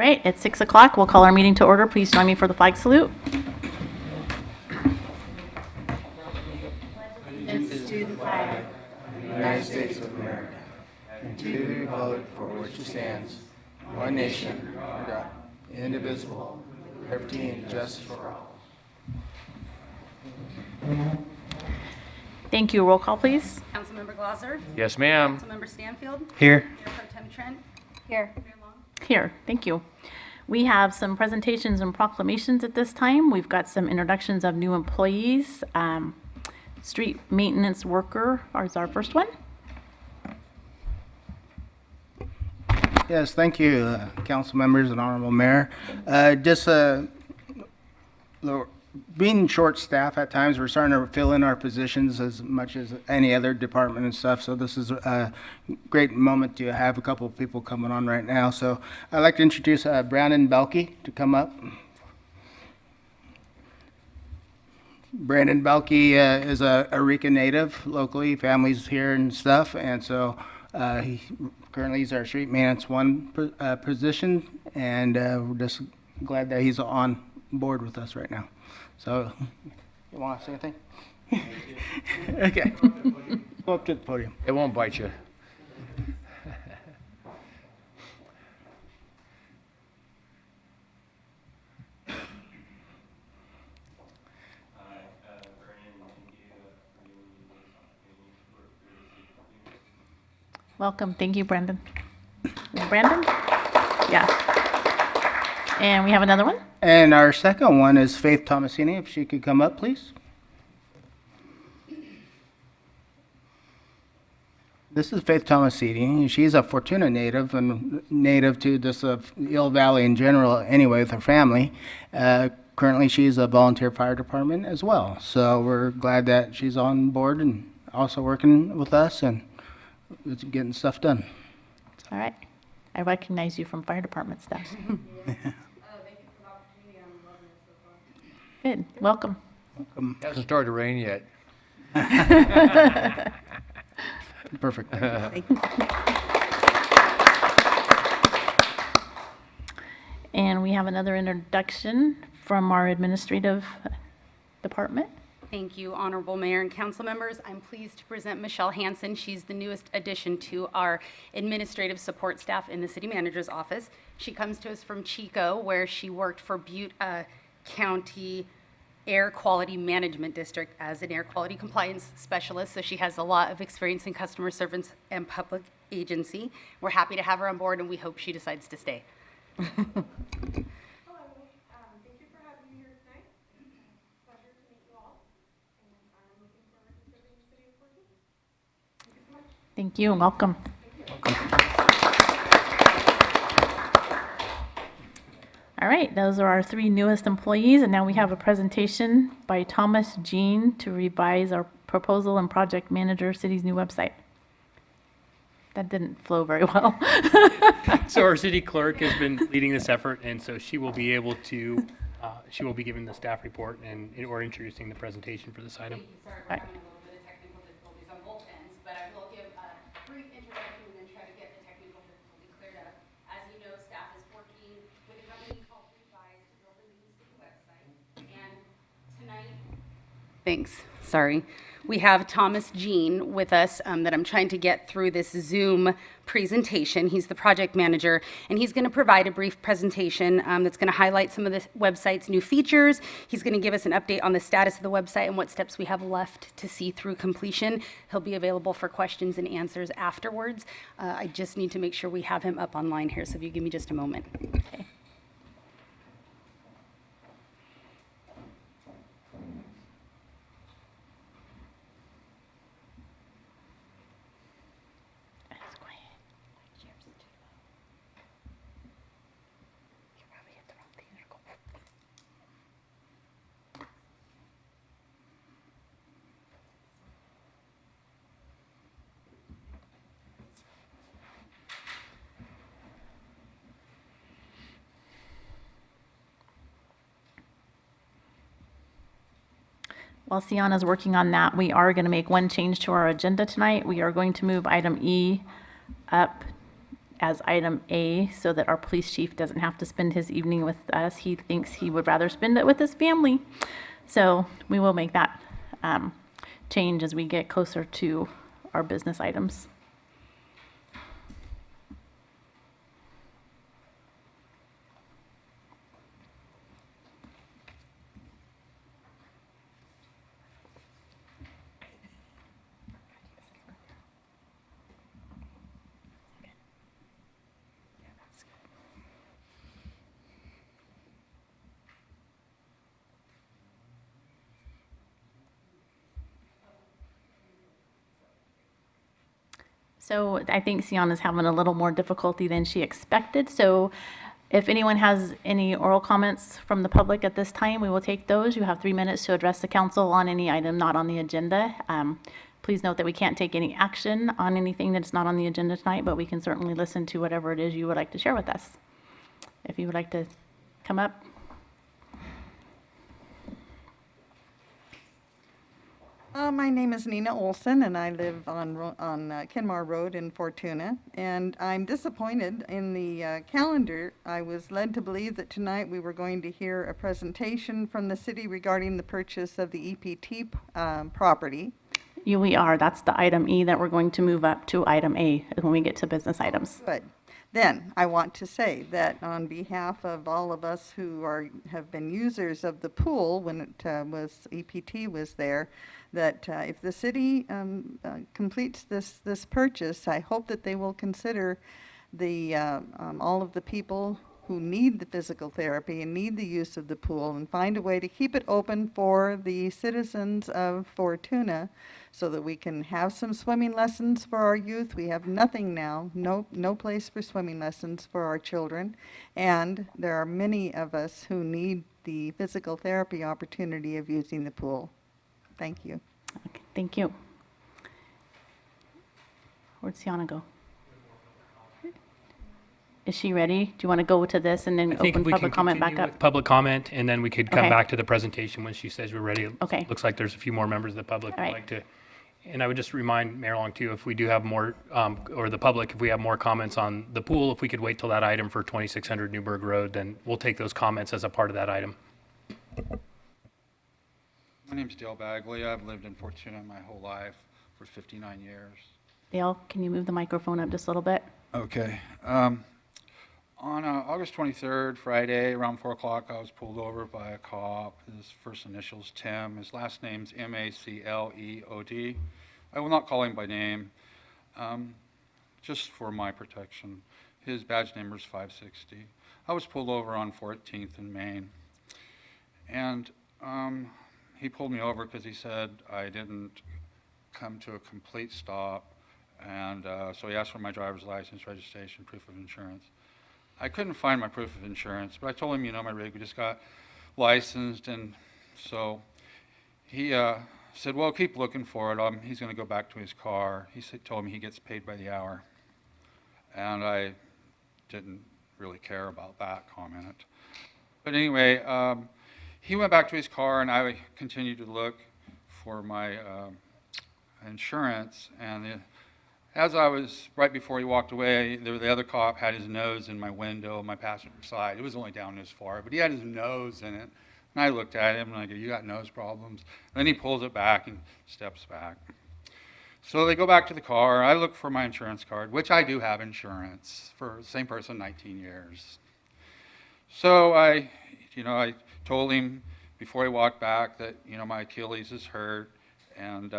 right, it's 6 o'clock. We'll call our meeting to order. Please join me for the flag salute. Allegiance to the flag of the United States of America, and to the republic for which it stands, one nation, under God, indivisible, with liberty and justice for all. Thank you. Roll call, please. Councilmember Glosser? Yes, ma'am. Councilmember Stanfield? Here. Mayor Pro Tem Trent? Here. Mayor Long? Here, thank you. We have some presentations and proclamations at this time. We've got some introductions of new employees. Street maintenance worker is our first one. Yes, thank you, council members and honorable mayor. Being short staff at times, we're starting to fill in our positions as much as any other department and stuff. So this is a great moment to have a couple of people coming on right now. So I'd like to introduce Brandon Belke to come up. Brandon Belke is a Eureka native locally, family's here and stuff. And so currently he's our street maintenance one position. And we're just glad that he's on board with us right now. So, you want to say anything? Okay. Go up to the podium. It won't bite you. Welcome. Thank you, Brandon. Brandon? Yeah. And we have another one. And our second one is Faith Tomasini, if she could come up, please. This is Faith Tomasini. She's a Fortuna native and native to this Eel Valley in general anyway with her family. Currently, she's a volunteer fire department as well. So we're glad that she's on board and also working with us and getting stuff done. All right. I recognize you from fire department staff. Thank you for the opportunity. I'm loving it so far. Good. Welcome. It hasn't started to rain yet. Perfect. And we have another introduction from our administrative department. Thank you, Honorable Mayor and council members. I'm pleased to present Michelle Hansen. She's the newest addition to our administrative support staff in the city manager's office. She comes to us from Chico, where she worked for Butte County Air Quality Management District as an air quality compliance specialist. So she has a lot of experience in customer service and public agency. We're happy to have her on board, and we hope she decides to stay. Hello, thank you for having me here tonight. Pleasure to meet you all, and I'm looking forward to serving the city of Fortuna. Thank you so much. Thank you and welcome. All right, those are our three newest employees, and now we have a presentation by Thomas Jean to revise our proposal and project manager city's new website. That didn't flow very well. So our city clerk has been leading this effort, and so she will be able to, she will be giving the staff report or introducing the presentation for this item. Sorry, we're having a little bit of technical difficulties on both ends, but I will give a brief introduction and then try to get the technical difficulty cleared up. As you know, staff is working with a company called Revise to build a new city website. And tonight, thanks, sorry. We have Thomas Jean with us that I'm trying to get through this Zoom presentation. He's the project manager, and he's going to provide a brief presentation that's going to highlight some of the website's new features. He's going to give us an update on the status of the website and what steps we have left to see through completion. He'll be available for questions and answers afterwards. I just need to make sure we have him up online here, so if you give me just a moment. Okay. That's quiet. Cheers. You probably hit the wrong thing. There, go. While Sienna's working on that, we are going to make one change to our agenda tonight. We are going to move item E up as item A so that our police chief doesn't have to spend his evening with us. He thinks he would rather spend it with his family. So we will make that change as we get closer to our business items. So I think Sienna's having a little more difficulty than she expected. So if anyone has any oral comments from the public at this time, we will take those. You have 3 minutes to address the council on any item not on the agenda. Please note that we can't take any action on anything that's not on the agenda tonight, but we can certainly listen to whatever it is you would like to share with us. If you would like to come up. My name is Nina Olson, and I live on Kenmar Road in Fortuna. And I'm disappointed in the calendar. I was led to believe that tonight we were going to hear a presentation from the city regarding the purchase of the EPT property. We are. That's the item E that we're going to move up to item A when we get to business items. Good. Then, I want to say that on behalf of all of us who have been users of the pool when it was EPT was there, that if the city completes this purchase, I hope that they will consider the all of the people who need the physical therapy and need the use of the pool and find a way to keep it open for the citizens of Fortuna so that we can have some swimming lessons for our youth. We have nothing now, no place for swimming lessons for our children. And there are many of us who need the physical therapy opportunity of using the pool. Thank you. Okay, thank you. Where'd Sienna go? Is she ready? Do you want to go to this and then I think open we can public comment back continue up? with public comment, and then we could come Okay. back to the presentation when she says we're ready. Okay. Looks like there's a few more members of the public All who'd right. like to. And I would just remind Mayor Long too, if we do have more, or the public, if we have more comments on the pool, if we could wait till that item for 2600 Newburgh Road, then we'll take those comments as a part of that item. My name's Dale Bagley. I've lived in Fortuna my whole life for 59 years. Dale, can you move the microphone up just a little bit? Okay. On August 23rd, Friday, around 4 o'clock, I was pulled over by a cop. His first initial's Tim. His last name's Macleod. I will not call him by name, just for my protection. His badge number is 560. I was pulled over on 14th in Maine. And he pulled me over because he said I didn't come to a complete stop. And so he asked for my driver's license, registration, proof of insurance. I couldn't find my proof of insurance, but I told him, my rig, we just got licensed. And so he said, well, keep looking for it. He's going to go back to his car. He told me he gets paid by the hour. And I didn't really care about that comment. But anyway, he went back to his car, and I continued to look for my insurance. And as I was, right before he walked away, the other cop had his nose in my window, my passenger side. It was only down this far, but he had his nose in it. And I looked at him, and I go, you got nose problems? And then he pulls it back and steps back. So they go back to the car. I look for my insurance card, which I do have insurance for the same person, 19 years. So I told him before he walked back that, my Achilles is hurt. And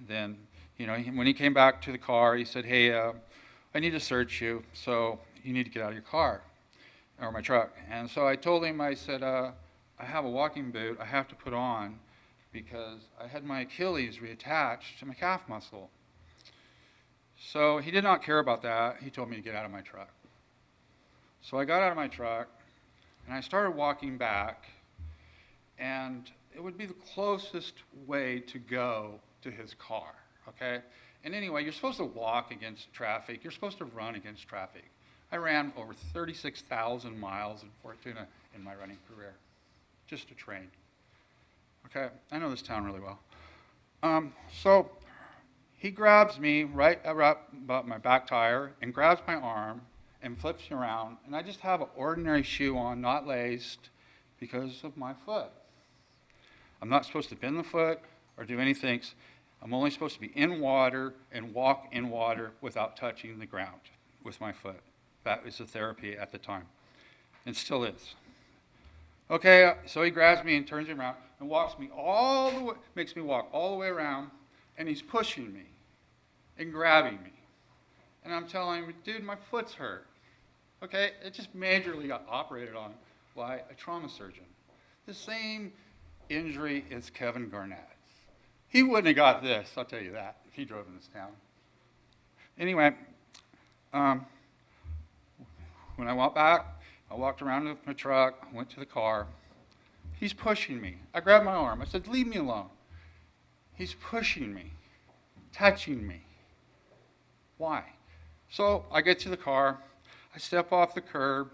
then, when he came back to the car, he said, hey, I need to search you, so you need to get out of your car, or my truck. And so I told him, I said, I have a walking boot I have to put on because I had my Achilles reattached to my calf muscle. So he did not care about that. He told me to get out of my truck. So I got out of my truck, and I started walking back, and it would be the closest way to go to his car, okay? And anyway, you're supposed to walk against traffic. You're supposed to run against traffic. I ran over 36,000 miles in Fortuna in my running career, just to train. Okay, I know this town really well. So He grabs me right about my back tire and grabs my arm and flips me around, and I just have an ordinary shoe on, not laced, because of my foot. I'm not supposed to bend the foot or do anything. I'm only supposed to be in water and walk in water without touching the ground with my foot. That was the therapy at the time, and still is. Okay, so he grabs me and turns me around and walks me all the way, makes me walk all the way around, and he's pushing me and grabbing me. And I'm telling him, dude, my foot's hurt. Okay, it just majorly got operated on by a trauma surgeon. The same injury as Kevin Garnett. He wouldn't have got this, I'll tell you that, if he drove in this town. Anyway, when I went back, I walked around to my truck, went to the car. He's pushing me. I grabbed my arm. I said, leave me alone. He's pushing me, touching me. Why? So I get to the car. I step off the curb.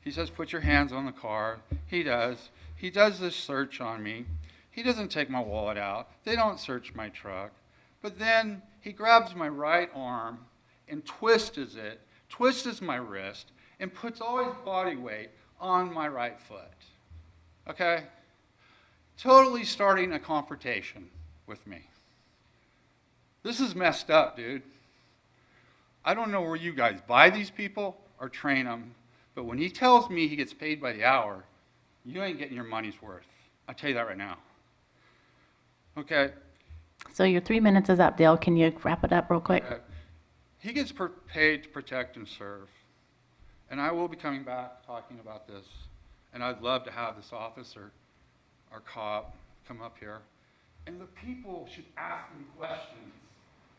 He says, put your hands on the car. He does. He does this search on me. He doesn't take my wallet out. They don't search my truck. But then he grabs my right arm and twists it, twists my wrist, and puts all his body weight on my right foot. Okay? Totally starting a confrontation with me. This is messed up, dude. I don't know where you guys buy these people or train them, but when he tells me he gets paid by the hour, you ain't getting your money's worth. I'll tell you that right now. Okay? So your 3 minutes is up, Dale. Can you wrap it up real quick? He gets paid to protect and serve. And I will be coming back talking about this. And I'd love to have this officer, our cop, come up here. And the people should ask me questions.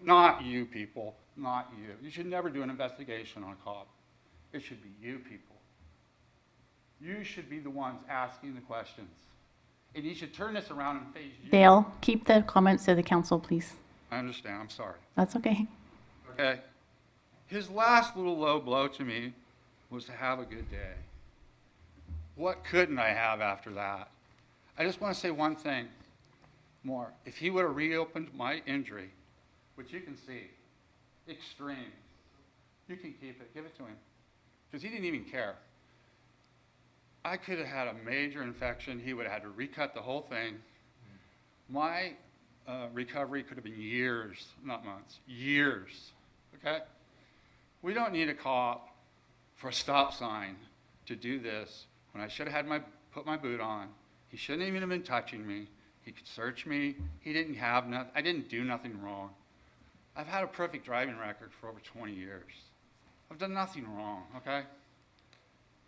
Not you people, not you. You should never do an investigation on a cop. It should be you people. You should be the ones asking the questions. And you should turn this around and face you. Dale, keep the comments to the council, please. I understand, I'm sorry. That's okay. Okay? His last little low blow to me was to have a good day. What couldn't I have after that? I just want to say one thing more. If he would have reopened my injury, which you can see, extreme, you can keep it, give it to him. Because he didn't even care. I could have had a major infection. He would have had to recut the whole thing. My recovery could have been years, not months, years, okay? We don't need a cop for a stop sign to do this when I should have had put my boot on. He shouldn't even have been touching me. He could search me. He didn't have nothing. I didn't do nothing wrong. I've had a perfect driving record for over 20 years. I've done nothing wrong, okay?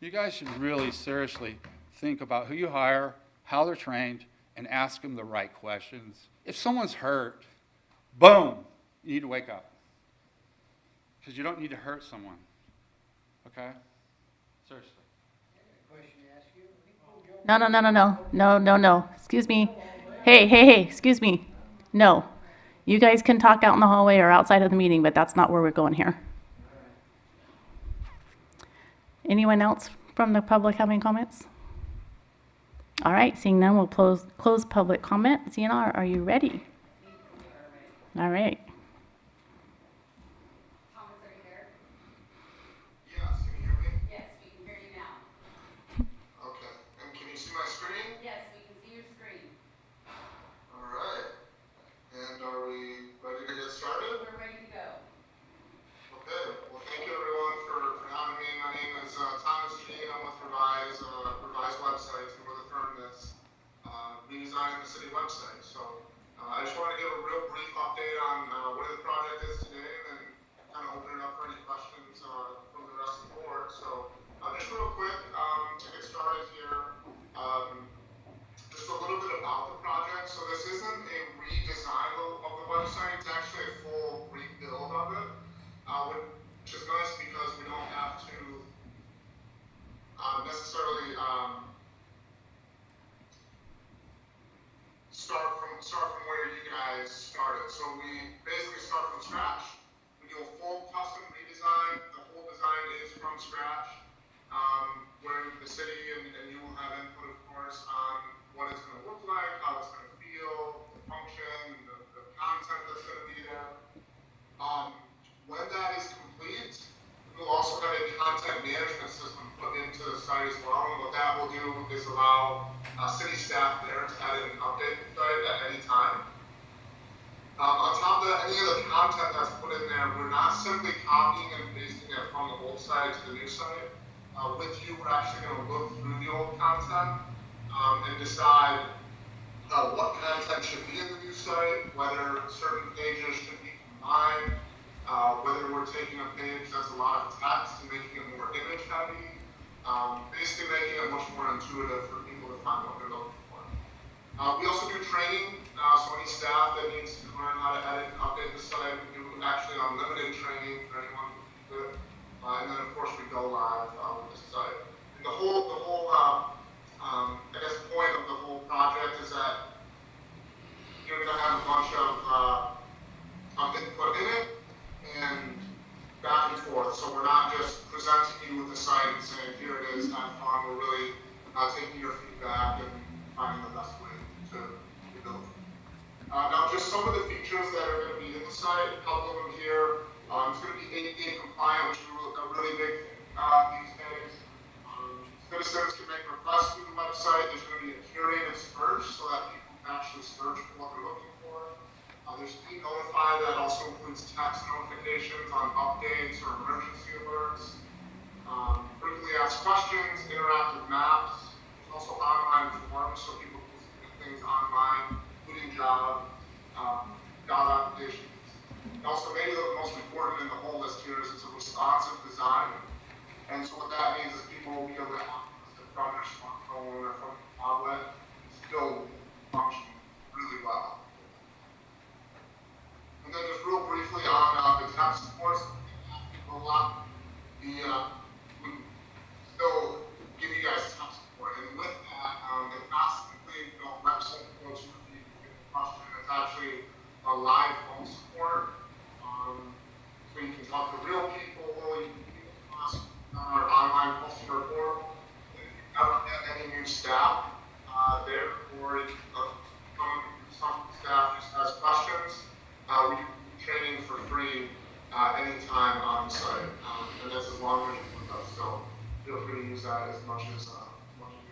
You guys should really seriously think about who you hire, how they're trained, and ask them the right questions. If someone's hurt, boom, you need to wake up. Because you don't need to hurt someone, okay? Seriously. No, no, no, no, no, no, no, no. Excuse me. Hey, excuse me. No. You guys can talk out in the hallway or outside of the meeting, but that's not where we're going here. Anyone else from the public having comments? All right, seeing none, we'll close public comment. CNR, are you ready? All right. Thomas, are you there? Yes, can you hear me? Yes, we can hear you now. Okay, and can you see my screen? Yes, we can see your screen. All right, and are we ready to get started? We're ready to go. Okay, well, thank you everyone for having me. My name is Thomas Jean. I'm with Revise Websites, and we're the firm that's redesigning the city website. So I just want to give a real brief update on where the project is today, and then kind of open it up for any questions from the rest of the board. So just real quick, to get started here, just a little bit about the project. So this isn't a redesign of the website, it's actually a full rebuild of it, which is nice because we don't have to necessarily start from where you guys started. So we basically start from scratch. We do a full custom redesign. The whole design is from scratch, where the city and you will have input, of course, on what it's going to look like, how it's going to feel, the function, the content that's going to be there. allow city staff there to edit and update the site at any time. On top of that, any of the content that's put in there, we're not simply copying and pasting it from the old site to the new site. With you, we're actually going to look through the old content and decide what content should be in the new site, whether certain pages should be combined, whether we're taking a page that's a lot of text and making it more image heavy, basically making it much more intuitive for people to find what they're looking for. We also do training, so any staff that needs to learn how to edit and update the site, we do actually unlimited training for anyone who can do it. And then of course we go live with the site. And the whole I guess point of the whole project is that you're going to have a bunch of input in it and back and forth. So we're not just presenting you with the site and saying, here it is, have fun. We're really taking your feedback and finding the best way to build. Now, just some of the features that are going to be in the site, a couple of them here. It's going to be ADA compliant, which is a really big thing these days. Citizens can make requests through the website. There's going to be a curated search so that people can actually search for what they're looking for. There's e-notify that also includes text notifications on updates or emergency alerts. Frequently asked questions, interactive maps. There's also online forms so people can submit things online, including job applications. And also, maybe the most important in the whole list here is it's a responsive design. And so what that means is people will be able to access it from their smartphone or from a tablet and still function really well. And then just real briefly on the tech support, a lot. We still give you guys tech support, and with that, it's not simply website approach to the question. It's actually a live phone support, so you can talk to real people. You can ask our online customer portal. If you ever get any new staff there, or some staff just has questions, we do training for free anytime on the site, and that's as long as you're with us. So feel free to use that as much as you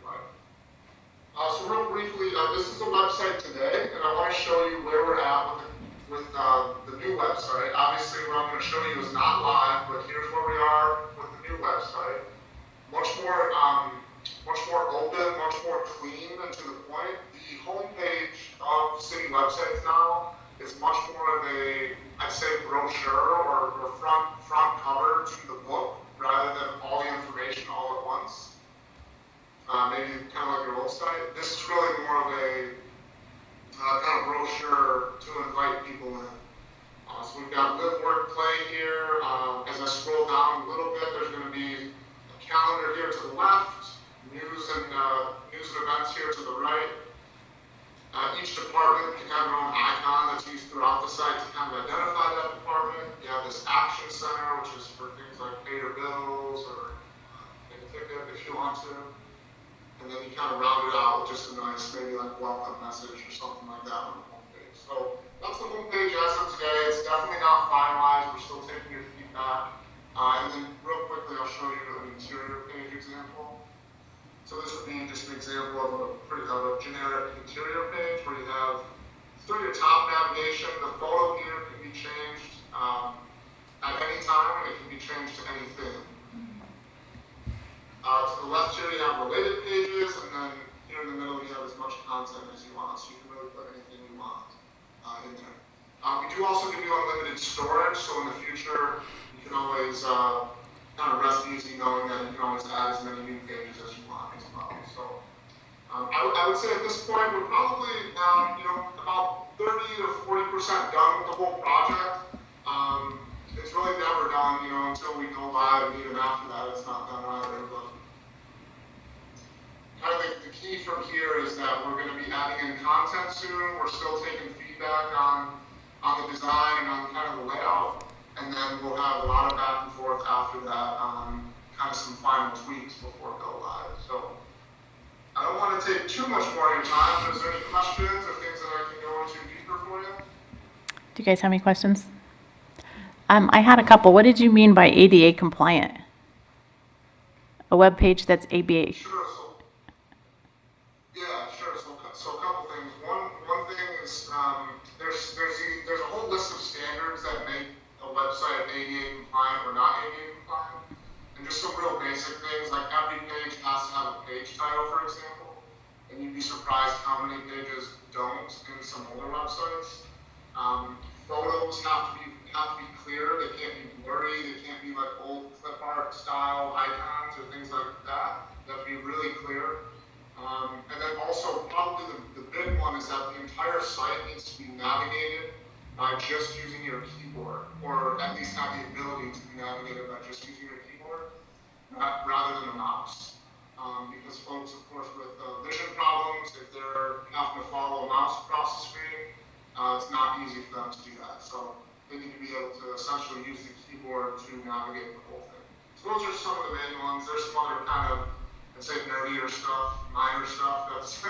like. So real briefly, this is the website today, and I want to show you where we're at with the new website. Obviously, what I'm going to show you is not live, but here's where we are with the new website. Much more open, much more clean and to the point. The homepage of city websites now is much more of a, I'd say, brochure or front cover to the book rather than all the information all at once. Maybe kind of like your old site. This is really more of a kind of brochure to invite people in. So we've got live, work, play here. As I scroll down a little bit, there's going to be a calendar here to the left, news and events here to the right. Each department can have their own icon that's used throughout the site to kind of identify that department. You have this action center, which is for things like pay your bills or take a ticket if you want to. And then you kind of round it out with just a nice, maybe like welcome message or something like that on the homepage. So that's the homepage as of today. It's definitely not finalized. We're still taking your feedback. And then real quickly, I'll show you an interior page example. So this would be just an example of a generic interior page where you have through your top navigation, the photo here can be changed at any time, and it can be changed to anything. To the left here, you have related pages, and then here in the middle, you have as much content as you want, so you can really put anything you want in there. We do also give you unlimited storage, so in the future, you can always kind of rest easy knowing that you can always add as many new pages as you want as well. So I would say at this point, we're probably about 30 to 40% done with the whole project. It's really never done, until we go live, and even after that, it's not done either. But kind of the key from here is that we're going to be adding in content soon. We're still taking feedback on the design and on kind of the layout, and then we'll have a lot of back and forth after that on kind of some final tweaks before go live. So I don't want to take too much more of your time. Is there any questions or things that I can go into deeper for you? Do you guys have any questions? I had a couple. What did you mean by ADA compliant? A web page that's ABA. Sure. So a couple things. One thing is there's a whole list of standards that make a website ADA compliant or not ADA compliant, and just some real basic things like every page has to have a page title, for example, and you'd be surprised how many pages don't in some older websites. Photos have to be clear. They can't be blurry. They can't be like old clip art style icons or things like that. They have to be really clear. And then also probably the big one is that the entire site needs to be navigated by just using your keyboard, or at least have the ability to be navigated by just using your keyboard, rather than a mouse. Because folks, of course, with vision problems, if they're having to follow a mouse across the screen, it's not easy for them to do that. So they need to be able to essentially use the keyboard to navigate the whole thing. So those are some of the main ones. There's some other kind of, I'd say, nerdier stuff, minor stuff that's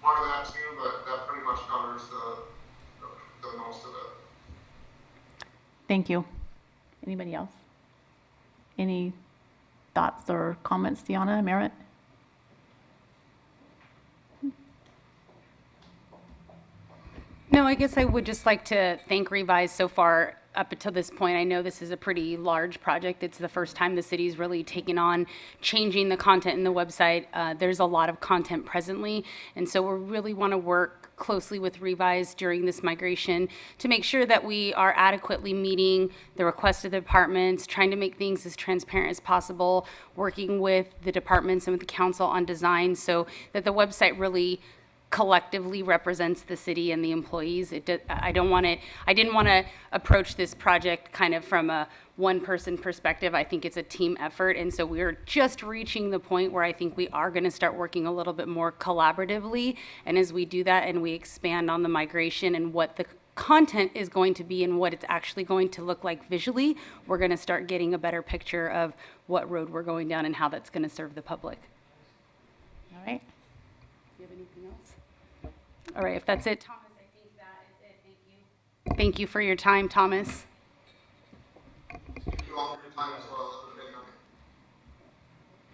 part of that too, but that pretty much covers the most of it. Thank you. Anybody else? Any thoughts or comments, Deanna, Merritt? No, I guess I would just like to thank Revise so far up until this point. I know this is a pretty large project. It's the first time the city's really taken on changing the content in the website. There's a lot of content presently, and so we really want to work closely with Revise during this migration to make sure that we are adequately meeting the requests of the departments, trying to make things as transparent as possible, working with the departments and with the council on design so that the website really collectively represents the city and the employees. I didn't want to approach this project kind of from a one-person perspective. I think it's a team effort, and so we're just reaching the point where I think we are going to start working a little bit more collaboratively. And as we do that and we expand on the migration and what the content is going to be and what it's actually going to look like visually, we're going to start getting a better picture of what road we're going down and how that's going to serve the public. All right. Do you have anything else? All right, if that's it, Thomas, I think that is it. Thank you. Thank you for your time, Thomas. Thank you all for your time as well. Have a great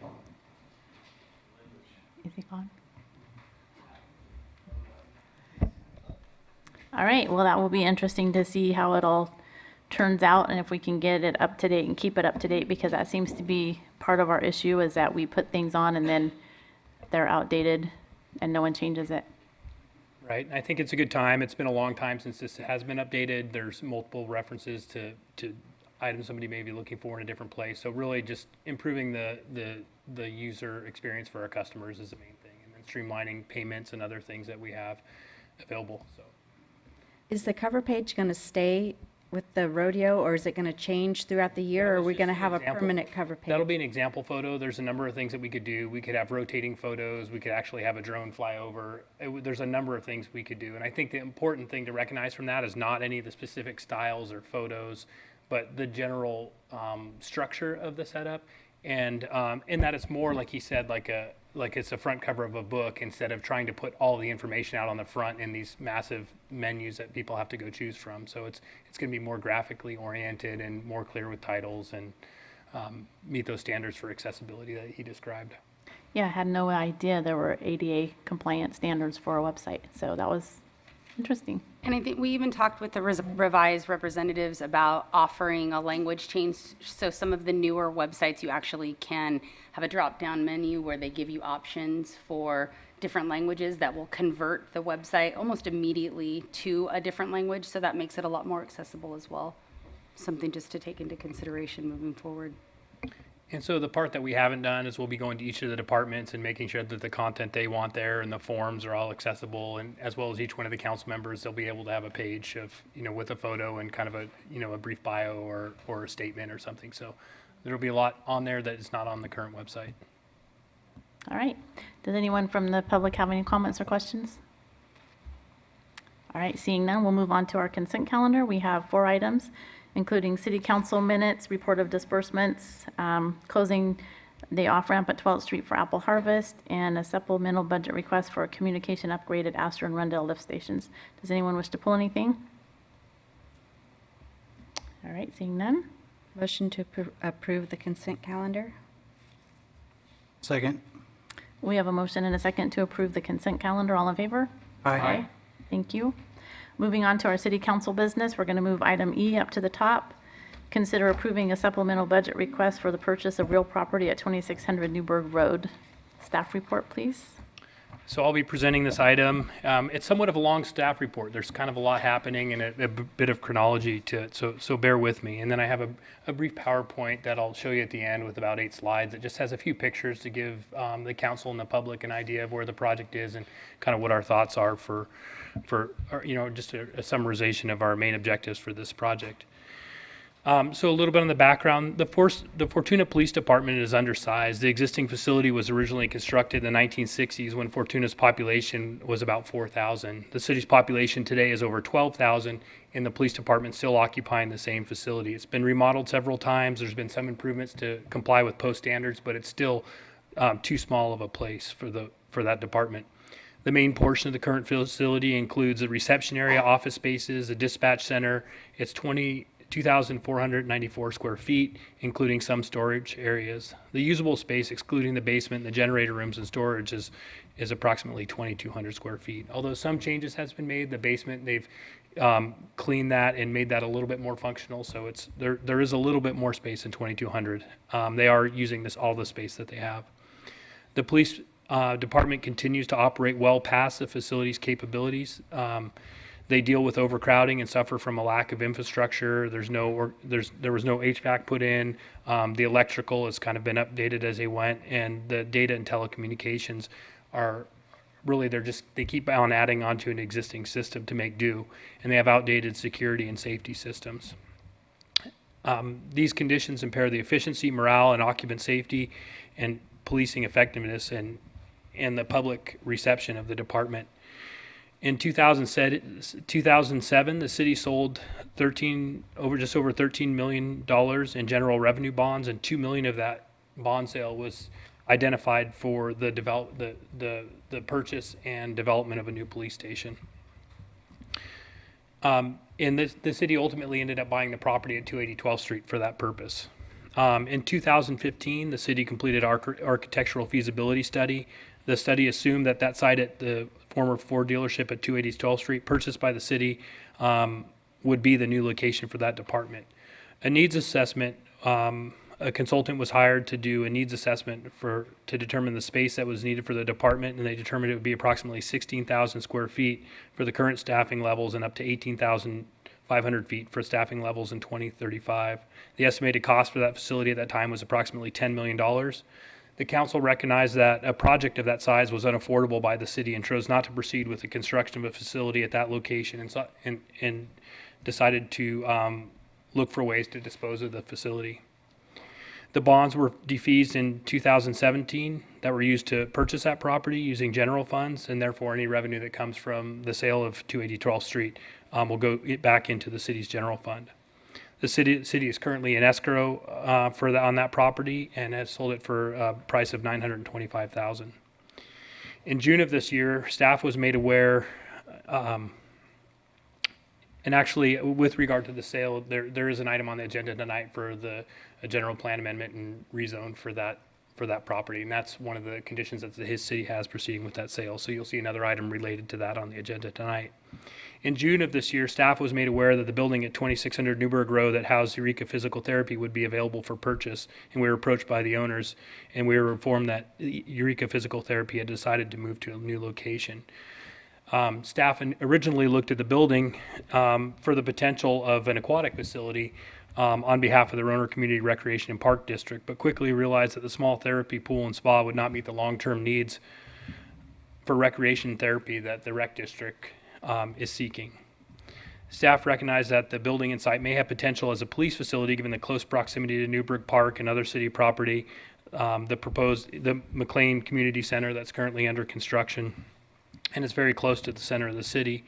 night. Is he gone? All right, well, that will be interesting to see how it all turns out and if we can get it up to date and keep it up to date, because that seems to be part of our issue, is that we put things on and then they're outdated and no one changes it. Right, I think it's a good time. It's been a long time since this has been updated. There's multiple references to items somebody may be looking for in a different place. So really just improving the user experience for our customers is the main thing. And then streamlining payments and other things that we have available, so. Is the cover page going to stay with the rodeo, or is it going to change throughout the year, or are we going to have a Example. permanent cover page? That'll be an example photo. There's a number of things that we could do. We could have rotating photos. We could actually have a drone fly over. There's a number of things we could do. And I think the important thing to recognize from that is not any of the specific styles or photos, but the general structure of the setup. And in that it's more, like he said, like it's a front cover of a book, instead of trying to put all the information out on the front in these massive menus that people have to go choose from. So it's going to be more graphically oriented and more clear with titles and meet those standards for accessibility that he described. Yeah, I had no idea there were ADA compliant standards for a website, so that was interesting. And I think we even talked with the Revise representatives about offering a language change. So some of the newer websites, you actually can have a drop-down menu where they give you options for different languages that will convert the website almost immediately to a different language. So that makes it a lot more accessible as well. Something just to take into consideration moving forward. And so the part that we haven't done is we'll be going to each of the departments and making sure that the content they want there and the forms are all accessible, and as well as each one of the council members, they'll be able to have a page of, with a photo and kind of a, a brief bio or a statement or something. So there'll be a lot on there that is not on the current website. All right. Does anyone from the public have any comments or questions? All right, seeing none, we'll move on to our consent calendar. We have 4 items, including city council minutes, report of disbursements, closing the off-ramp at 12th Street for Apple Harvest, and a supplemental budget request for a communication upgrade at Astor and Rundale lift stations. Does anyone wish to pull anything? All right, seeing none. Motion to approve the consent calendar? Second. We have a motion and a second to approve the consent calendar. All in favor? Aye. Thank you. Moving on to our city council business, we're going to move item E up to the top. Consider approving a supplemental budget request for the purchase of real property at 2600 Newburgh Road. Staff report, please. So I'll be presenting this item. It's somewhat of a long staff report. There's kind of a lot happening and a bit of chronology to it, so bear with me. And then I have a brief PowerPoint that I'll show you at the end with about 8 slides. It just has a few pictures to give the council and the public an idea of where the project is and kind of what our thoughts are for just a summarization of our main objectives for this project. So a little bit on the background, the Fortuna Police Department is undersized. The existing facility was originally constructed in the 1960s when Fortuna's population was about 4,000. The city's population today is over 12,000, and the police department still occupying the same facility. It's been remodeled several times. There's been some improvements to comply with post standards, but it's still too small of a place for that department. The main portion of the current facility includes a reception area, office spaces, a dispatch center. It's 2,494 square feet, including some storage areas. The usable space, excluding the basement and the generator rooms and storage, is approximately 2,200 square feet. Although some changes has been made, the basement, they've cleaned that and made that a little bit more functional, so there is a little bit more space in 2,200. They are using all the space that they have. The police department continues to operate well past the facility's capabilities. They deal with overcrowding and suffer from a lack of infrastructure. There was no HVAC put in. The electrical has kind of been updated as they went, and the data and telecommunications are really, they keep on adding onto an existing system to make do, and they have outdated security and safety systems. These conditions impair the efficiency, morale, and occupant safety, and policing effectiveness, and the public reception of the department. In 2007, the city sold just over $13 million in general revenue bonds, and $2 million of that bond sale was identified for the purchase and development of a new police station. And the city ultimately ended up buying the property at 280 12th Street for that purpose. In 2015, the city completed architectural feasibility study. The study assumed that site at the former Ford dealership at 280 12th Street, purchased by the city, would be the new location for that department. A needs assessment, a consultant was hired to do a needs assessment to determine the space that was needed for the department, and they determined it would be approximately 16,000 square feet for the current staffing levels and up to 18,500 feet for staffing levels in 2035. The estimated cost for that facility at that time was approximately $10 million. The council recognized that a project of that size was unaffordable by the city and chose not to proceed with the construction of a facility at that location, and decided to look for ways to dispose of the facility. The bonds were defeased in 2017 that were used to purchase that property using general funds, and therefore any revenue that comes from the sale of 280 12th Street will go back into the city's general fund. The city is currently in escrow on that property and has sold it for a price of $925,000. In June of this year, staff was made aware, and actually, with regard to the sale, there is an item on the agenda tonight for a general plan amendment and rezone for that property, and that's one of the conditions that his city has proceeding with that sale. So you'll see another item related to that on the agenda tonight. In June of this year, staff was made aware that the building at 2600 Newburgh Road that housed Eureka Physical Therapy would be available for purchase, and we were approached by the owners, and we were informed that Eureka Physical Therapy had decided to move to a new location. Staff originally looked at the building for the potential of an aquatic facility on behalf of the Roanoke Community Recreation and Park District, but quickly realized that the small therapy pool and spa would not meet the long-term needs for recreation therapy that the rec district is seeking. Staff recognized that the building and site may have potential as a police facility given the close proximity to Newburgh Park and other city property, the McLean Community Center that's currently under construction, and it's very close to the center of the city.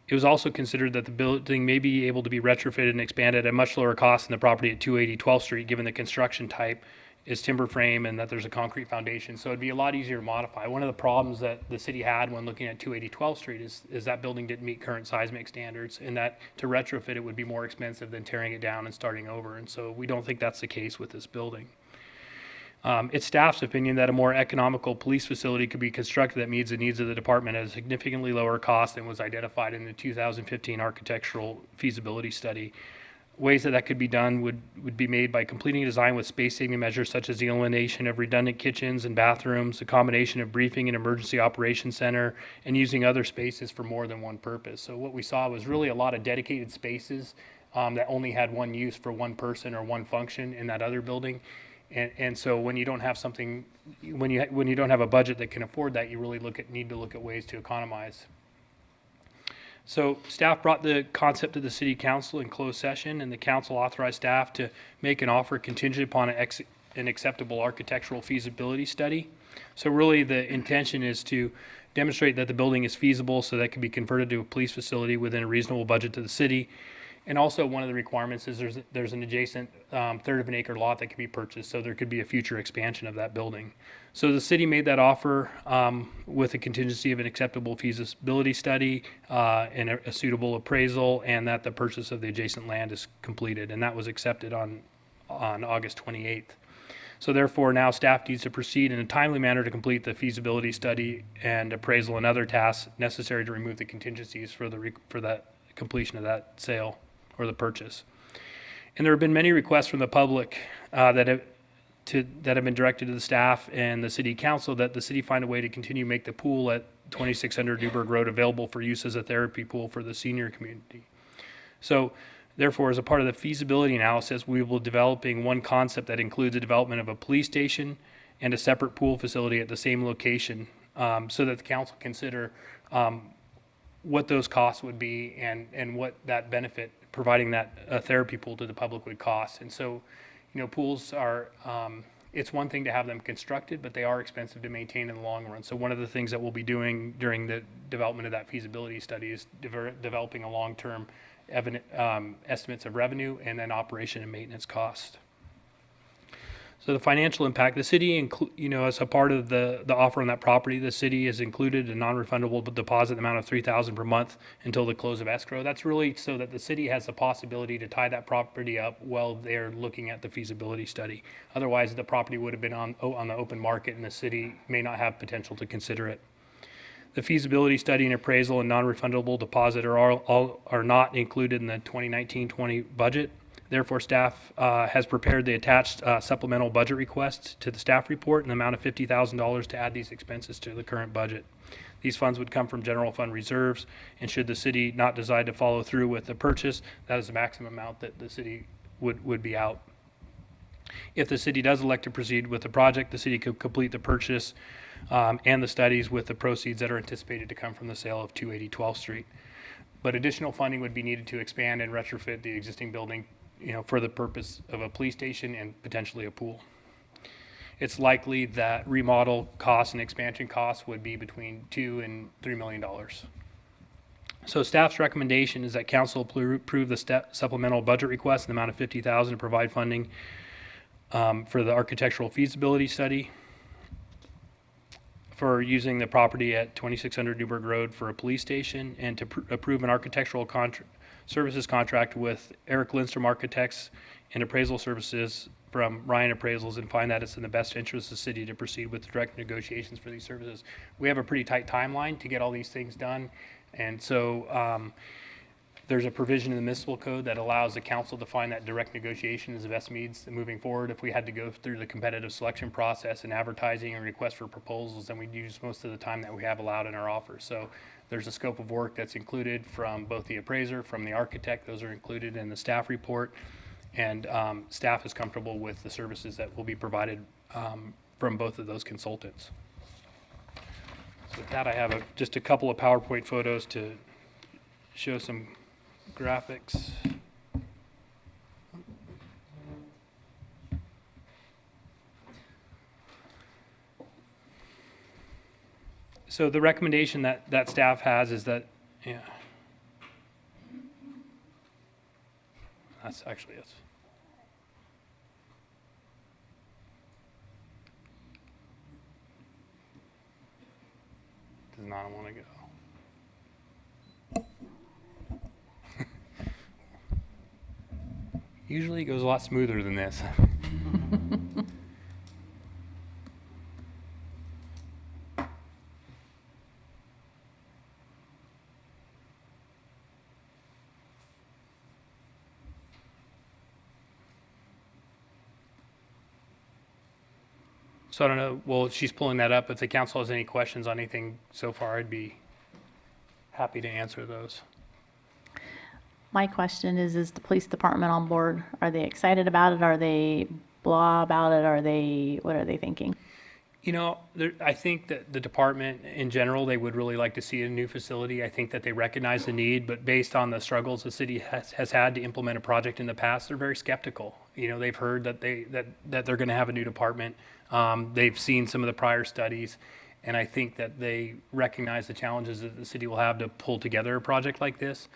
It was also considered that the building may be able to be retrofitted and expanded at a much lower cost than the property at 280 12th Street, given the construction type is timber frame and that there's a concrete foundation, so it'd be a lot easier to modify. One of the problems that the city had when looking at 280 12th Street is that building didn't meet current seismic standards, and that to retrofit it would be more expensive than tearing it down and starting over, and so we don't think that's the case with this building. It's staff's opinion that a more economical police facility could be constructed that meets the needs of the department at a significantly lower cost than was identified in the 2015 architectural feasibility study. Ways that could be done would be made by completing design with space-saving measures such as the elimination of redundant kitchens and bathrooms, a combination of briefing and emergency operations center, and using other spaces for more than one purpose. So what we saw was really a lot of dedicated spaces that only had one use for one person or one function in that other building. And so when you don't have something, when you don't have a budget that can afford that, you really need to look at ways to economize. So staff brought the concept to the city council in closed session, and the council authorized staff to make an offer contingent upon an acceptable architectural feasibility study. So really the intention is to demonstrate that the building is feasible so that it can be converted to a police facility within a reasonable budget to the city. And also one of the requirements is there's an adjacent third of an acre lot that can be purchased, so there could be a future expansion of that building. So the city made that offer with a contingency of an acceptable feasibility study and a suitable appraisal, and that the purchase of the adjacent land is completed, and that was accepted on August 28th. So therefore, now staff needs to proceed in a timely manner to complete the feasibility study and appraisal and other tasks necessary to remove the contingencies for that completion of that sale or the purchase. And there have been many requests from the public that have been directed to the staff and the city council that the city find a way to continue make the pool at 2600 Newburgh Road available for use as a therapy pool for the senior community. So therefore, as a part of the feasibility analysis, we will be developing one concept that includes the development of a police station and a separate pool facility at the same location so that the council consider what those costs would be and what that benefit providing that therapy pool to the public would cost. And so, pools are, it's one thing to have them constructed, but they are expensive to maintain in the long run. So one of the things that we'll be doing during the development of that feasibility study is developing a long-term estimates of revenue and then operation and maintenance cost. So the financial impact, the city, as a part of the offer on that property, the city has included a non-refundable deposit amount of $3,000 per month until the close of escrow. That's really so that the city has the possibility to tie that property up while they're looking at the feasibility study. Otherwise, the property would have been on the open market, and the city may not have potential to consider it. The feasibility study and appraisal and non-refundable deposit are not included in the 2019-20 budget. Therefore, staff has prepared the attached supplemental budget request to the staff report in the amount of $50,000 to add these expenses to the current budget. These funds would come from general fund reserves, and should the city not decide to follow through with the purchase, that is the maximum amount that the city would be out. If the city does elect to proceed with the project, the city could complete the purchase and the studies with the proceeds that are anticipated to come from the sale of 280 12th Street. But additional funding would be needed to expand and retrofit the existing building for the purpose of a police station and potentially a pool. It's likely that remodel costs and expansion costs would be between $2 and $3 million. So staff's recommendation is that council approve the supplemental budget request in the amount of $50,000 to provide funding for the architectural feasibility study for using the property at 2600 Newburgh Road for a police station, and to approve an architectural services contract with Eric Lindstrom Architects and appraisal services from Ryan Appraisals, and find that it's in the best interest of the city to proceed with direct negotiations for these services. We have a pretty tight timeline to get all these things done, and so there's a provision in the municipal code that allows the council to find that direct negotiation is the best means moving forward. If we had to go through the competitive selection process and advertising and request for proposals, then we'd use most of the time that we have allowed in our offer. So there's a scope of work that's included from both the appraiser, from the architect. Those are included in the staff report, and staff is comfortable with the services that will be provided from both of those consultants. So with that, I have just a couple of PowerPoint photos to show some graphics. So the recommendation that staff has is that, that's actually it. Does not want to go. Usually it goes a lot smoother than this. So I don't know, well, if she's pulling that up, if the council has any questions on anything so far, I'd be happy to answer those. My question is the police department on board? Are they excited about it? Are they blah about it? What are they thinking? You know, I think that the department in general, they would really like to see a new facility. I think that they recognize the need, but based on the struggles the city has had to implement a project in the past, they're very skeptical. You know, they've heard that they're going to have a new department. They've seen some of the prior studies, and I think that they recognize the challenges that the city will have to pull together a project like this.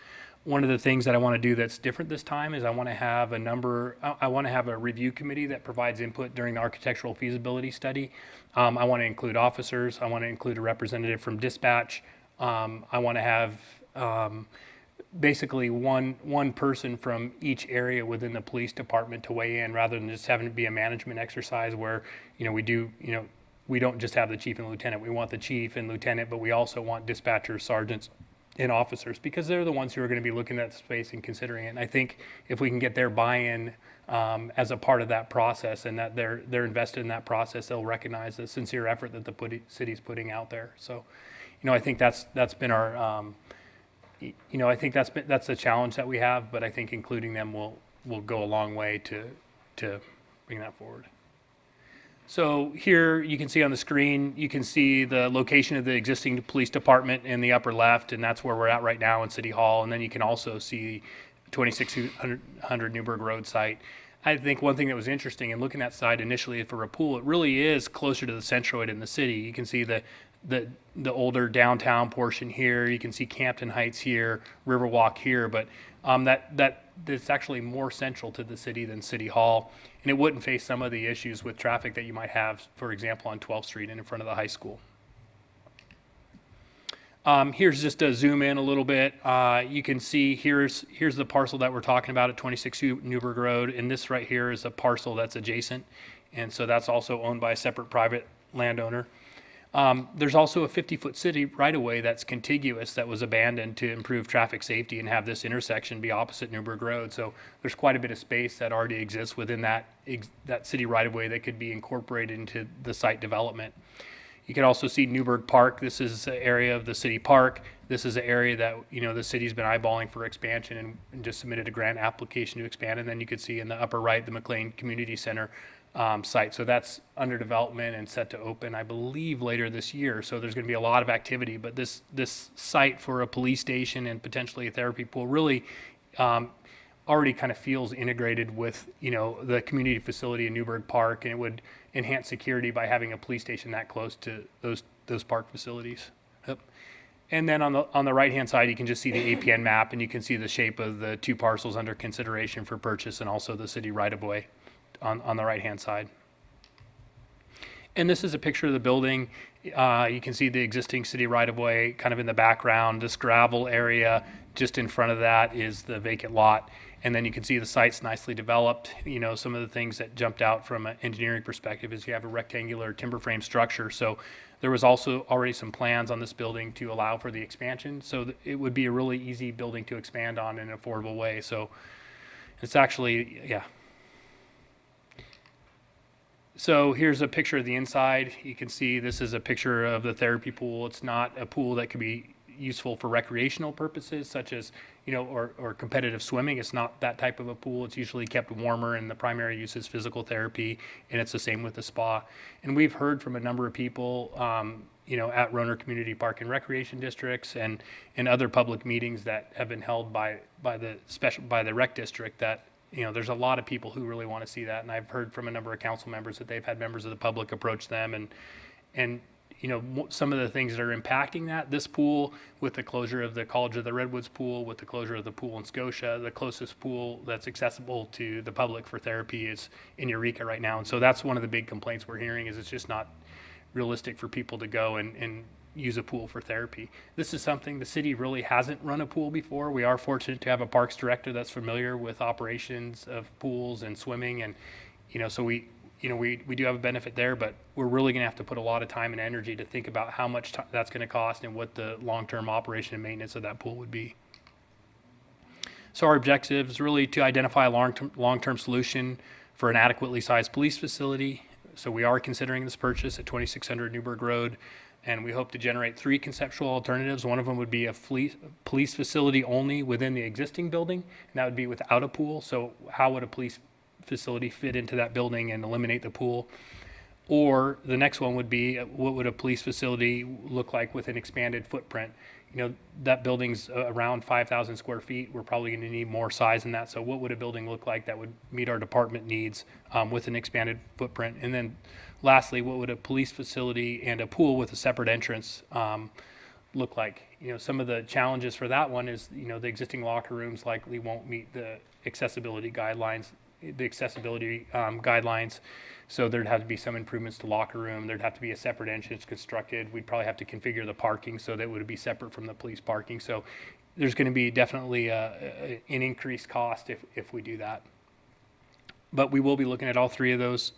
One of the things that I want to do that's different this time is I want to have a review committee that provides input during the architectural feasibility study. I want to include officers. I want to include a representative from dispatch. I want to have basically one person from each area within the police department to weigh in, rather than just having it be a management exercise where, we don't just have the chief and lieutenant. We want the chief and lieutenant, but we also want dispatchers, sergeants, and officers, because they're the ones who are going to be looking at the space and considering it. And I think if we can get their buy-in as a part of that process, and that they're invested in that process, they'll recognize the sincere effort that the city's putting out there. So, I think that's been our, I think that's the challenge that we have. But I think including them will go a long way to bring that forward. So here you can see on the screen, you can see the location of the existing police department in the upper left, and that's where we're at right now in City Hall. And then you can also see 2600 Newburgh Road site. I think one thing that was interesting in looking at that site initially for a pool, it really is closer to the centroid in the city. You can see the older downtown portion here. You can see Campton Heights here, Riverwalk here, but that's actually more central to the city than City Hall, and it wouldn't face some of the issues with traffic that you might have, for example, on 12th Street and in front of the high school. Here's just a zoom in a little bit. You can see here's the parcel that we're talking about at 26 Newburgh Road, and this right here is a parcel that's adjacent, and so that's also owned by a separate private landowner. There's also a 50-foot city right-of-way that's contiguous that was abandoned to improve traffic safety and have this intersection be opposite Newburgh Road. So there's quite a bit of space that already exists within that city right-of-way that could be incorporated into the site development. You can also see Newburgh Park. This is an area of the city park. This is an area that the city's been eyeballing for expansion and just submitted a grant application to expand. And then you can see in the upper right the McLean Community Center site. So that's under development and set to open, I believe, later this year. So there's going to be a lot of activity. But this site for a police station and potentially a therapy pool really already kind of feels integrated with the community facility in Newburgh Park, and it would enhance security by having a police station that close to those park facilities. Yep. And then on the right hand side, you can just see the APN map, and you can see the shape of the two parcels under consideration for purchase, and also the city right of way on the right hand side. And this is a picture of the building. You can see the existing city right of way kind of in the background. This gravel area just in front of that is the vacant lot. And then you can see the site's nicely developed. Some of the things that jumped out from an engineering perspective is you have a rectangular timber frame structure. So there was also already some plans on this building to allow for the expansion. So it would be a really easy building to expand on in an affordable way. So it's actually, yeah. So here's a picture of the inside. You can see this is a picture of the therapy pool. It's not a pool that could be useful for recreational purposes, such as, or competitive swimming. It's not that type of a pool. It's usually kept warmer, and the primary use is physical therapy, and it's the same with the spa. And we've heard from a number of people, at Roner Community Park and Recreation Districts and other public meetings that have been held by the rec district that there's a lot of people who really want to see that. And I've heard from a number of council members that they've had members of the public approach them, and some of the things that are impacting that, this pool, with the closure of the College of the Redwoods pool, with the closure of the pool in Scotia, the closest pool that's accessible to the public for therapy is in Eureka right now. And so that's one of the big complaints we're hearing, is it's just not realistic for people to go and use a pool for therapy. This is something the city really hasn't run a pool before. We are fortunate to have a parks director that's familiar with operations of pools and swimming, and so we do have a benefit there, but we're really going to have to put a lot of time and energy to think about how much that's going to cost and what the long-term operation and maintenance of that pool would be. So our objective is really to identify a long-term solution for an adequately sized police facility. So we are considering this purchase at 2600 Newburgh Road, and we hope to generate 3 conceptual alternatives. One of them would be a police facility only within the existing building, and that would be without a pool. So how would a police facility fit into that building and eliminate the pool? Or the next one would be, what would a police facility look like with an expanded footprint? You know, that building's around 5,000 square feet. We're probably going to need more size than that. So what would a building look like that would meet our department needs with an expanded footprint? And then lastly, what would a police facility and a pool with a separate entrance look like? You know, some of the challenges for that one is, you know, the existing locker rooms likely won't meet the accessibility guidelines. So there'd have to be some improvements to locker room. There'd have to be a separate entrance constructed. We'd probably have to configure the parking so that it would be separate from the police parking. So there's going to be definitely an increased cost if we do that. But we will be looking at all 3 of those,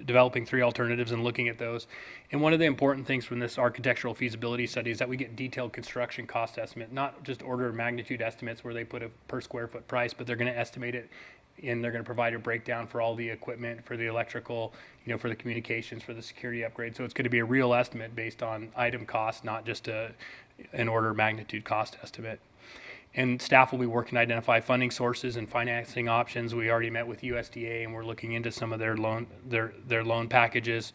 developing 3 alternatives and looking at those. And one of the important things from this architectural feasibility study is that we get detailed construction cost estimate, not just order of magnitude estimates where they put a per square foot price, but they're going to estimate it, and they're going to provide a breakdown for all the equipment, for the electrical, you know, for the communications, for the security upgrade. So it's going to be a real estimate based on item cost, not just an order of magnitude cost estimate. And staff will be working to identify funding sources and financing options. We already met with USDA, and we're looking into some of their loan packages.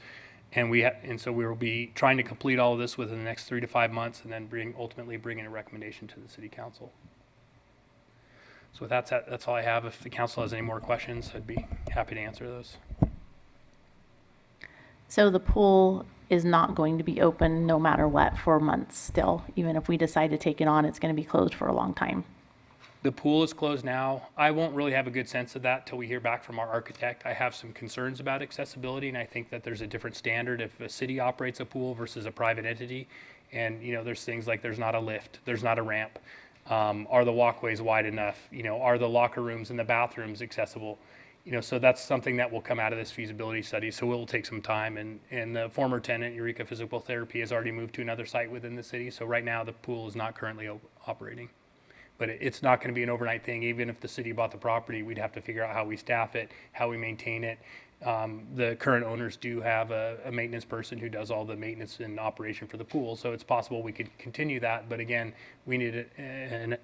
And so we will be trying to complete all of this within the next 3 to 5 months, and then ultimately bring in a recommendation to the City Council. So that's all I have. If the council has any more questions, I'd be happy to answer those. So the pool is not going to be open no matter what for months still. Even if we decide to take it on, it's going to be closed for a long time. The pool is closed now. I won't really have a good sense of that till we hear back from our architect. I have some concerns about accessibility, and I think that there's a different standard if a city operates a pool versus a private entity. And, you know, there's things like there's not a lift, there's not a ramp. Are the walkways wide enough? You know, are the locker rooms and the bathrooms accessible? You know, so that's something that will come out of this feasibility study. So it will take some time. And the former tenant, Eureka Physical Therapy, has already moved to another site within the city. So right now the pool is not currently operating. But it's not going to be an overnight thing. Even if the city bought the property, we'd have to figure out how we staff it, how we maintain it. The current owners do have a maintenance person who does all the maintenance and operation for the pool. So it's possible we could continue that. But again, we need a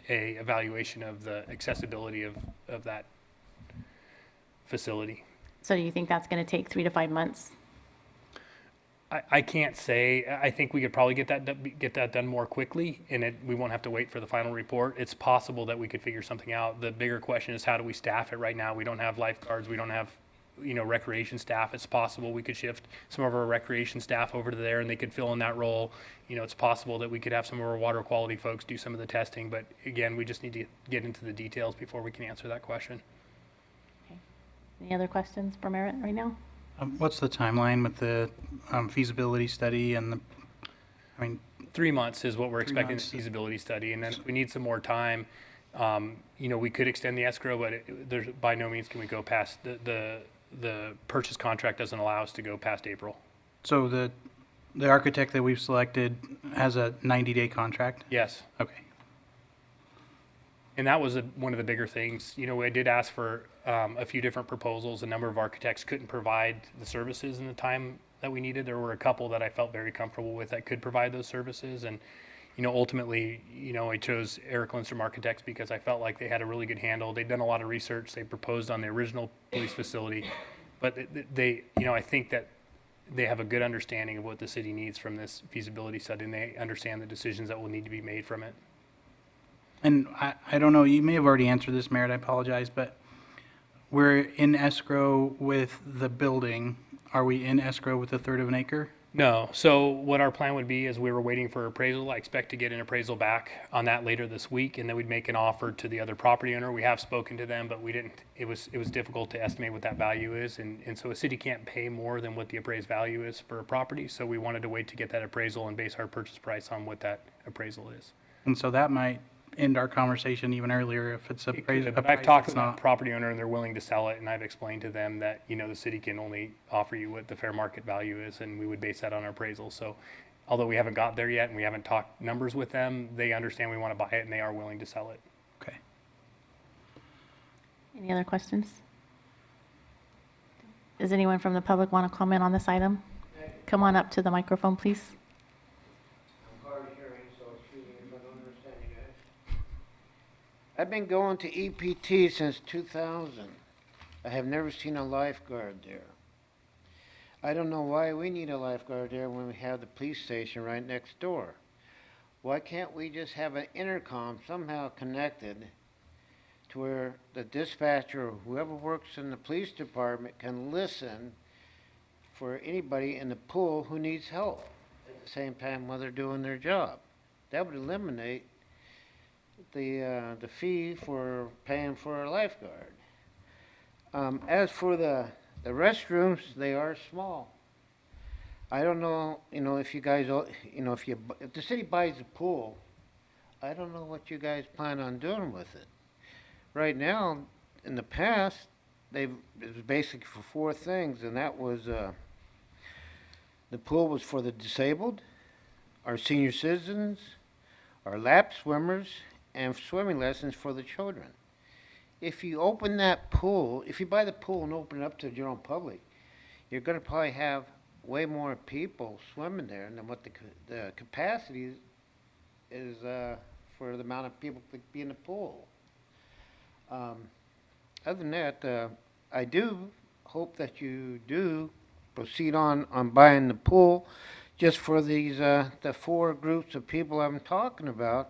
evaluation of the accessibility of that facility. So do you think that's going to take 3 to 5 months? I can't say. I think we could probably get that done more quickly, and we won't have to wait for the final report. It's possible that we could figure something out. The bigger question is, how do we staff it right now? We don't have lifeguards. We don't have, you know, recreation staff. It's possible we could shift some of our recreation staff over to there, and they could fill in that role. You know, it's possible that we could have some of our water quality folks do some of the testing. But again, we just need to get into the details before we can answer that question. Okay. Any other questions for Merritt right now? What's the timeline with the feasibility study and the, 3 months is what we're 3 expecting the months. feasibility study, and then if we need some more time, you know, we could extend the escrow, but there's by no means can we go past the purchase contract doesn't allow us to go past April. so the architect that we've selected has a 90-day contract? Yes, Okay. and that was one of the bigger things. You know, I did ask for a few different proposals. A number of architects couldn't provide the services in the time that we needed. There were a couple that I felt very comfortable with that could provide those services, and you know, ultimately, you know, I chose Eric Lindstrom Architects because I felt like they had a really good handle. They'd done a lot of research. They proposed on the original police facility, but they, you know, I think that they have a good understanding of what the city needs from this feasibility study, and they understand the decisions that will need to be made from it. And I don't know, you may have already answered this, Merritt, I apologize, but we're in escrow with the building. Are we in escrow with a third of an acre? No. So what our plan would be is we were waiting for appraisal. I expect to get an appraisal back on that later this week, and then we'd make an offer to the other property owner. We have spoken to them, but we didn't. It was difficult to estimate what that value is, and so a city can't pay more than what the appraised value is for a property. So we wanted to wait to get that appraisal and base our purchase price on what that appraisal is. And so that might end our conversation even earlier if it's It appraised. could, but I've talked to the property owner and they're willing to sell it, and I've explained to them that, you know, the city can only offer you what the fair market value is, and we would base that on our appraisal. So although we haven't got there yet and we haven't talked numbers with them, they understand we want to buy it and they are willing to sell it. Okay. Any other questions? Does anyone from the public want to comment on this item? Come on up to the microphone, please. I'm hard of hearing, so excuse me if I don't understand you guys. I've been going to EPT since 2000. I have never seen a lifeguard there. I don't know why we need a lifeguard there when we have the police station right next door. Why can't we just have an intercom somehow connected to where the dispatcher or whoever works in the police department can listen for anybody in the pool who needs help at the same time while they're doing their job? That would eliminate the fee for paying for a lifeguard. As for the restrooms, they are small. I don't know, if you guys, if the city buys the pool, I don't know what you guys plan on doing with it. Right now, in the past, it was basically for four things, and that was, the pool was for the disabled, our senior citizens, our lap swimmers, and swimming lessons for the children. If you open that pool, if you buy the pool and open it up to the general public, you're going to probably have way more people swimming there than what the capacity is for the amount of people that be in the pool. Other than that, I do hope that you do proceed on buying the pool just for these the four groups of people I'm talking about,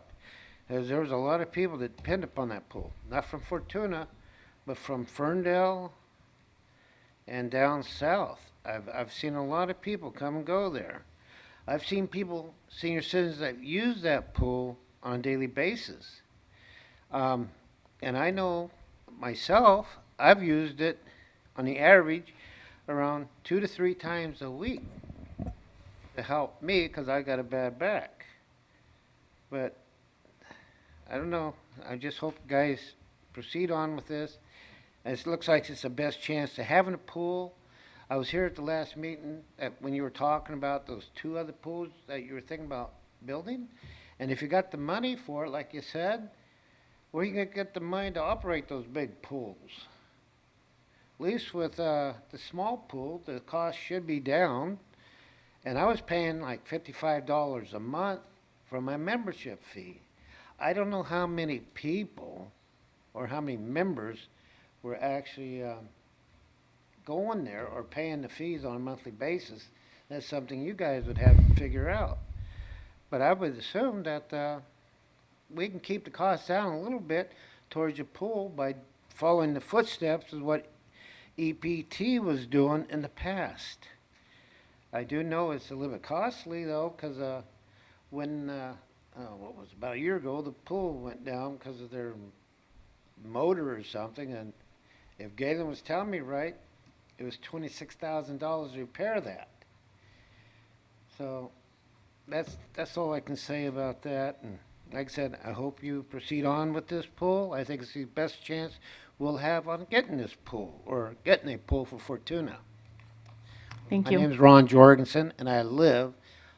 as there's a lot of people that depend upon that pool, not from Fortuna, but from Ferndale and down south. I've seen a lot of people come and go there. I've seen people, senior citizens, that use that pool on a daily basis. And I know myself, I've used it on the average around 2 to 3 times a week to help me because I got a bad back. But I don't know. I just hope you guys proceed on with this. It looks like it's the best chance to having a pool. I was here at the last meeting when you were talking about those 2 other pools that you were thinking about building. And if you got the money for it, like you said, where are you going to get the money to operate those big pools? At least with the small pool, the cost should be down. And I was paying like $55 a month for my membership fee. I don't know how many people or how many members were actually going there or paying the fees on a monthly basis. That's something you guys would have to figure out. But I would assume that we can keep the costs down a little bit towards your pool by following the footsteps of what EPT was doing in the past. I do know it's a little bit costly though, because when what was it, about a year ago, the pool went down because of their motor or something, and if Galen was telling me right, it was $26,000 to repair that. So that's all I can say about that. And like I said, I hope you proceed on with this pool. I think it's the best chance we'll have on getting this pool or getting a pool for Fortuna. Thank My you. name is Ron Jorgensen, and I live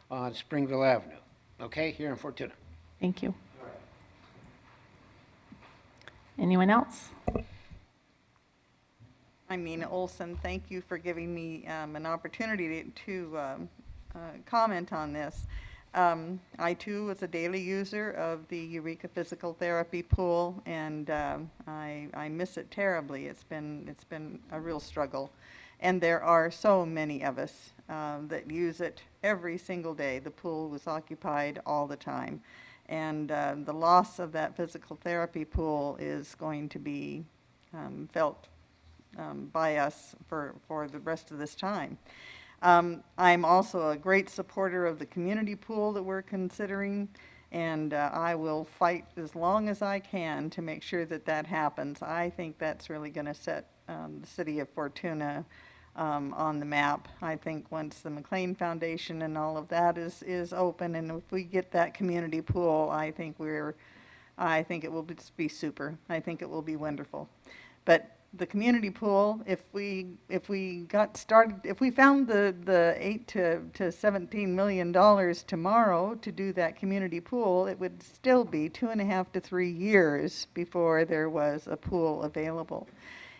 on Springville Avenue, okay, here in Fortuna. Thank you. Anyone else? I mean, Olson, thank you for giving me an opportunity to comment on this. I too was a daily user of the Eureka Physical Therapy pool, and I miss it terribly. It's been a real struggle, and there are so many of us that use it every single day. The pool was occupied all the time, and the loss of that physical therapy pool is going to be felt by us for the rest of this time. I'm also a great supporter of the community pool that we're considering, and I will fight as long as I can to make sure that that happens. I think that's really going to set the city of Fortuna on the map. I think once the McLean Foundation and all of that is open, and if we get that community pool, I think it will be super. I think it will be wonderful. But the community pool, if we got started, if we found the $8 to $17 million tomorrow to do that community pool, it would still be 2.5 to 3 years before there was a pool available.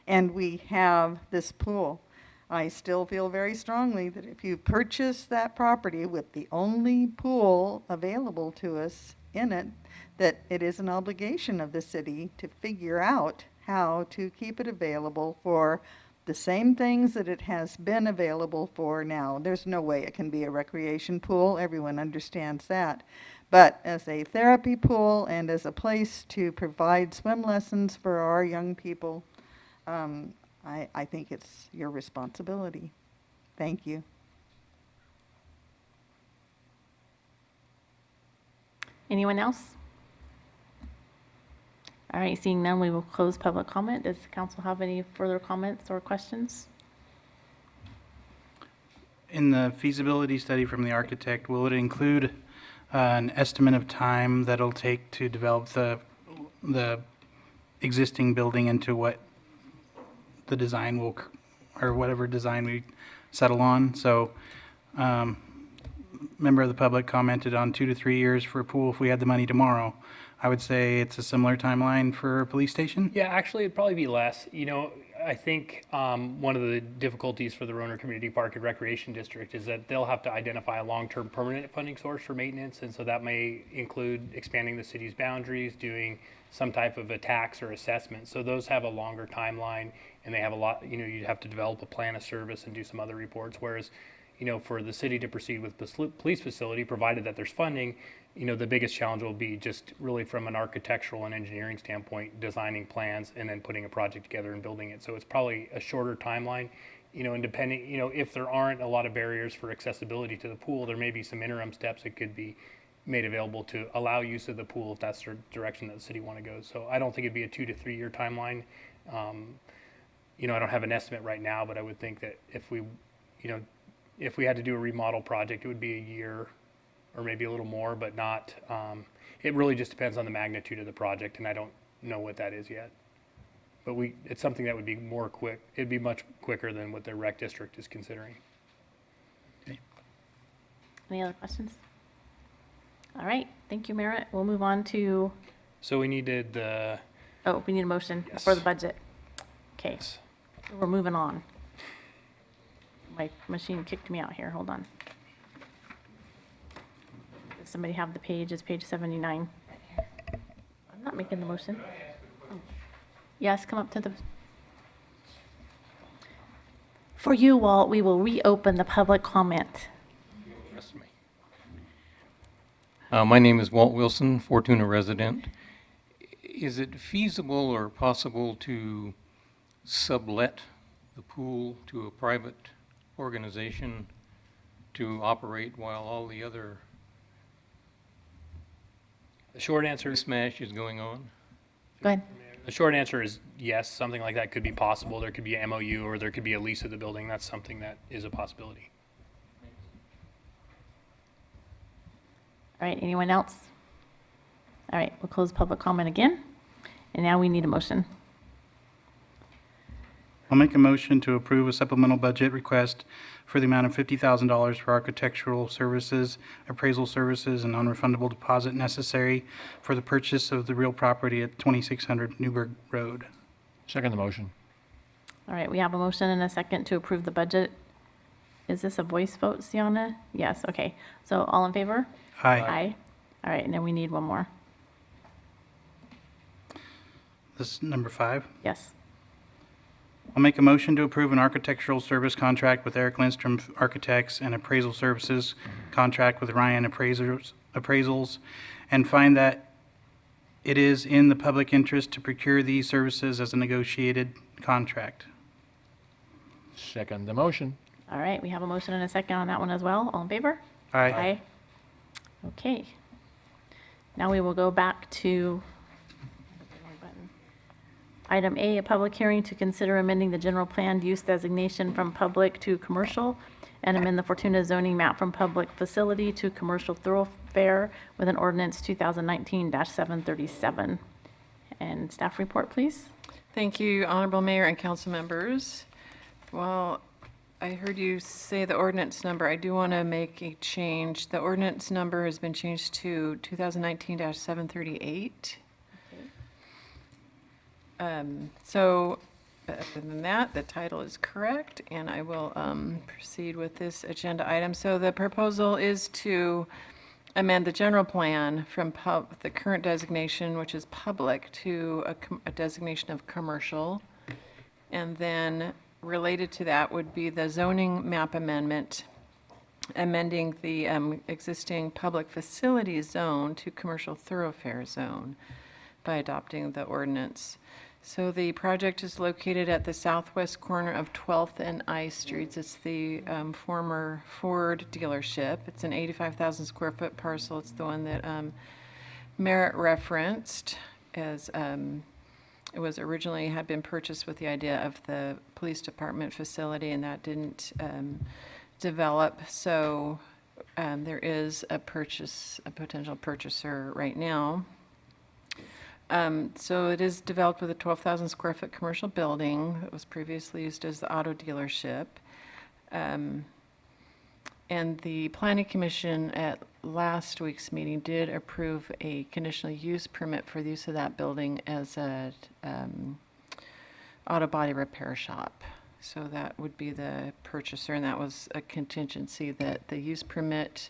And we have this pool. I still feel very strongly that if you purchase that property with the only pool available to us in it, that it is an obligation of the city to figure out how to keep it available for the same things that it has been available for now. There's no way it can be a recreation pool, everyone understands that. But as a therapy pool and as a place to provide swim lessons for our young people, I think it's your responsibility. Thank you. Anyone else? All right, seeing none, we will close public comment. Does the council have any further comments or questions? In the feasibility study from the architect, will it include an estimate of time that it'll take to develop the existing building into what the design will, or whatever design we settle on? So, member of the public commented on 2 to 3 years for a pool if we had the money tomorrow. I would say it's a similar timeline for a police station. Yeah, actually, it'd probably be less. You know, I think one of the difficulties for the Roner Community Park and Recreation District is that they'll have to identify a long-term permanent funding source for maintenance, and so that may include expanding the city's boundaries, doing some type of a tax or assessment. So those have a longer timeline, and they have a lot, you know, you'd have to develop a plan of service and do some other reports, whereas, you know, for the city to proceed with the police facility, provided that there's funding, you know, the biggest challenge will be just really from an architectural and engineering standpoint, designing plans and then putting a project together and building it. So it's probably a shorter timeline, you know, and depending, you know, if there aren't a lot of barriers for accessibility to the pool, there may be some interim steps that could be made available to allow use of the pool if that's the direction that the city want to go. So I don't think it'd be a 2 to 3 year timeline. You know, I don't have an estimate right now, but I would think that if we, you know, if we had to do a remodel project, it would be a year or maybe a little more, but not, it really just depends on the magnitude of the project, and I don't know what that is yet. But it's something that would be more quick, it'd be much quicker than what the rec district is considering. Any other questions? All right, thank you, Merritt. We'll move on to, So we needed the, oh, we need a motion Yes. for the budget. Okay, we're moving on. My machine kicked me out here, hold on. Does somebody have the page? It's page 79. I'm not making the motion. Oh. Yes, come up to the... For you, Walt, we will reopen the public comment. My name is Walt Wilson, Fortuna resident. Is it feasible or possible to sublet the pool to a private organization to operate while all the other the short answer smash is going on? Go ahead. The short answer is yes, something like that could be possible. There could be an MOU or there could be a lease of the building. That's something that is a possibility. All right, anyone else? All right, we'll close public comment again. And now we need a motion. I'll make a motion to approve a supplemental budget request for the amount of $50,000 for architectural services, appraisal services, and non-refundable deposit necessary for the purchase of the real property at 2600 Newburgh Road. Second the motion. All right, we have a motion and a second to approve the budget. Is this a voice vote, Sienna? Yes, okay. So all in favor? Aye. Aye. All right, and then we need one more. This is number 5. Yes. I'll make a motion to approve an architectural service contract with Eric Lindstrom Architects and appraisal services contract with Ryan Appraisals, and find that it is in the public interest to procure these services as a negotiated contract. Second the motion. All right, we have a motion and a second on that one as well. All in favor? Aye. Aye. Okay. Now we will go back to item A, a public hearing to consider amending the general planned use designation from public to commercial and amend the Fortuna zoning map from public facility to commercial thoroughfare with an ordinance 2019-737. And staff report, please. Thank you, Honorable Mayor and council members. Well, I heard you say the ordinance number. I do want to make a change. The ordinance number has been changed to 2019-738. So Other than that, the title is correct, and I will proceed with this agenda item. So the proposal is to amend the general plan from the current designation, which is public, to a designation of commercial. And then related to that would be the zoning map amendment, amending the existing public facility zone to commercial thoroughfare zone by adopting the ordinance. So the project is located at the southwest corner of 12th and I Streets. It's the former Ford dealership. It's an 85,000 square foot parcel. It's the one that Merritt referenced as it was originally had been purchased with the idea of the police department facility, and that didn't develop. So there is a potential purchaser right now. So it is developed with a 12,000 square foot commercial building that was previously used as the auto dealership. And the Planning Commission at last week's meeting did approve a conditional use permit for the use of that building as a auto body repair shop. So that would be the purchaser, and that was a contingency that the use permit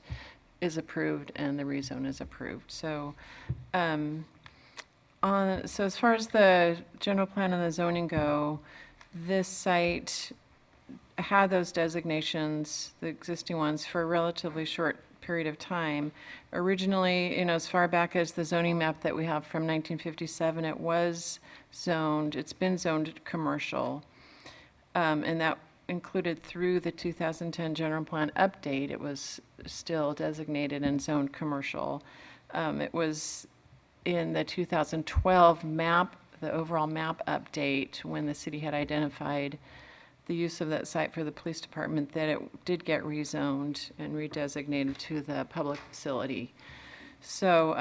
is approved and the rezone is approved. So so as far as the general plan and the zoning go, this site had those designations, the existing ones, for a relatively short period of time. Originally, as far back as the zoning map that we have from 1957, it was zoned, it's been zoned commercial. And that included through the 2010 general plan update, it was still designated and zoned commercial. It was in the 2012 map, the overall map update, when the city had identified the use of that site for the police department, that it did get rezoned and redesignated to the public facility. So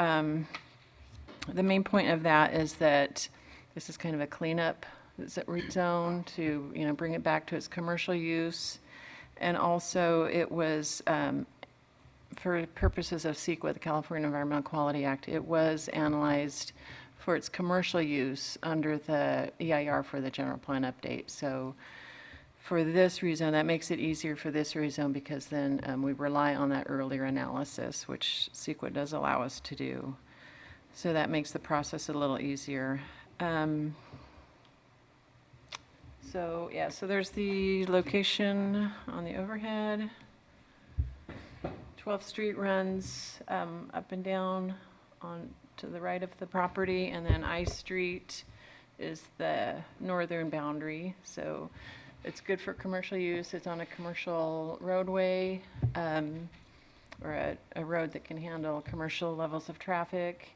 the main point of that is that this is kind of a cleanup. It's a rezone to bring it back to its commercial use, and also it was for purposes of CEQA, the California Environmental Quality Act, it was analyzed for its commercial use under the EIR for the general plan update. So for this rezone, that makes it easier for this rezone, because then we rely on that earlier analysis, which CEQA does allow us to do. So that makes the process a little easier. So there's the location on the overhead. 12th Street runs up and down on to the right of the property, and then I Street is the northern boundary. So it's good for commercial use. It's on a commercial roadway, or a road that can handle commercial levels of traffic.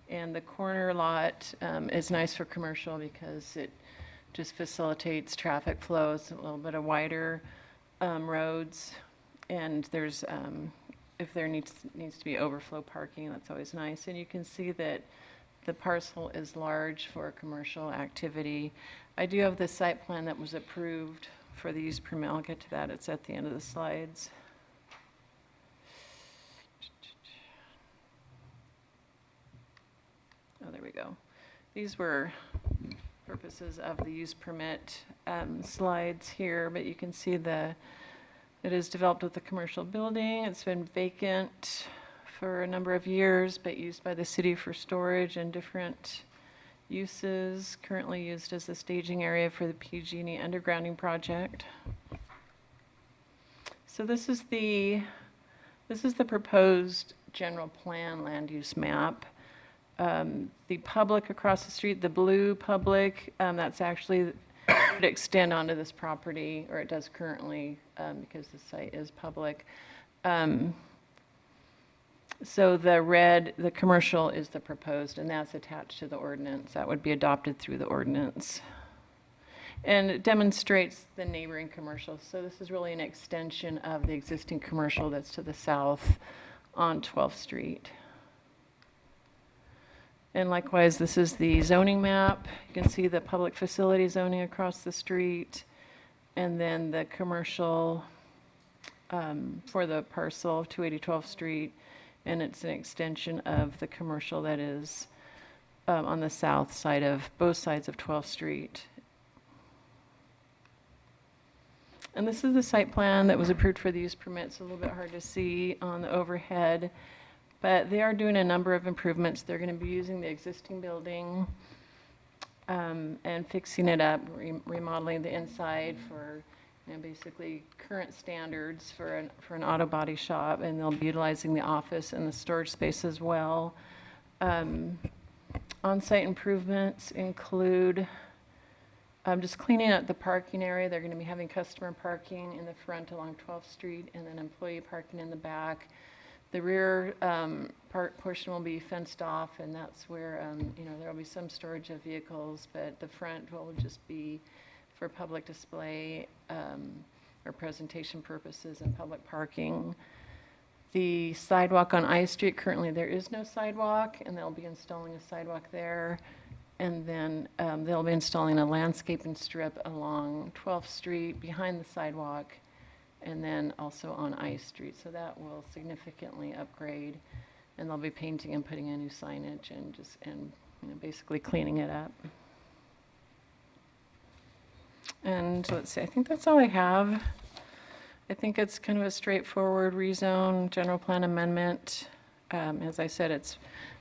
And the corner lot is nice for commercial because it just facilitates traffic flows, a little bit of wider roads. And there's, if there needs to be overflow parking, that's always nice. And you can see that the parcel is large for commercial activity. I do have the site plan that was approved for the use permit. I'll get to that. It's at the end of the slides. Oh, there we go. These were purposes of the use permit slides here, but you can see it is developed with a commercial building. It's been vacant for a number of years, but used by the city for storage and different uses. Currently used as the staging area for the PG&E undergrounding project. So this is the proposed general plan land use map. The public across the street, the blue public, that's actually would extend onto this property, or it does currently, because the site is public. So the red, the commercial, is the proposed, and that's attached to the ordinance. That would be adopted through the ordinance. And it demonstrates the neighboring commercial. So this is really an extension of the existing commercial that's to the south on 12th Street. And likewise, this is the zoning map. You can see the public facility zoning across the street, and then the commercial for the parcel, 280 12th Street, and it's an extension of the commercial that is on the south side of both sides of 12th Street. And this is the site plan that was approved for the use permit. It's a little bit hard to see on the overhead. But they are doing a number of improvements. They're going to be using the existing building and fixing it up, remodeling the inside for, basically current standards for an auto body shop. And they'll be utilizing the office and the storage space as well. On-site improvements include just cleaning up the parking area. They're going to be having customer parking in the front along 12th Street and then employee parking in the back. The rear portion will be fenced off, and that's where, there will be some storage of vehicles, but the front will just be for public display or presentation purposes and public parking. The sidewalk on I Street, currently there is no sidewalk, and they'll be installing a sidewalk there. And then they'll be installing a landscaping strip along 12th Street behind the sidewalk, and then also on I Street. So that will significantly upgrade, and they'll be painting and putting in new signage and basically cleaning it up. And let's see, I think that's all I have. I think it's kind of a straightforward rezone, general plan amendment. As I said, it's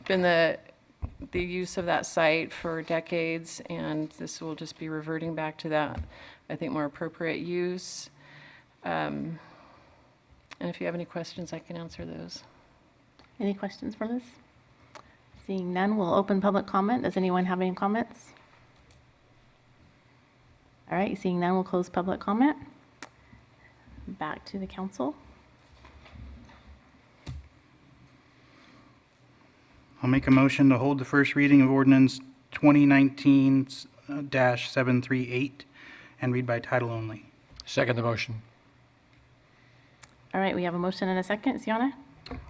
been the use of that site for decades, and this will just be reverting back to that, I think, more appropriate use. And if you have any questions, I can answer those. Any questions for Liz? Seeing none, we'll open public comment. Does anyone have any comments? All right, seeing none, we'll close public comment. Back to the council. I'll make a motion to hold the first reading of ordinance 2019-738 and read by title only. Second the motion. All right, we have a motion and a second. Sienna?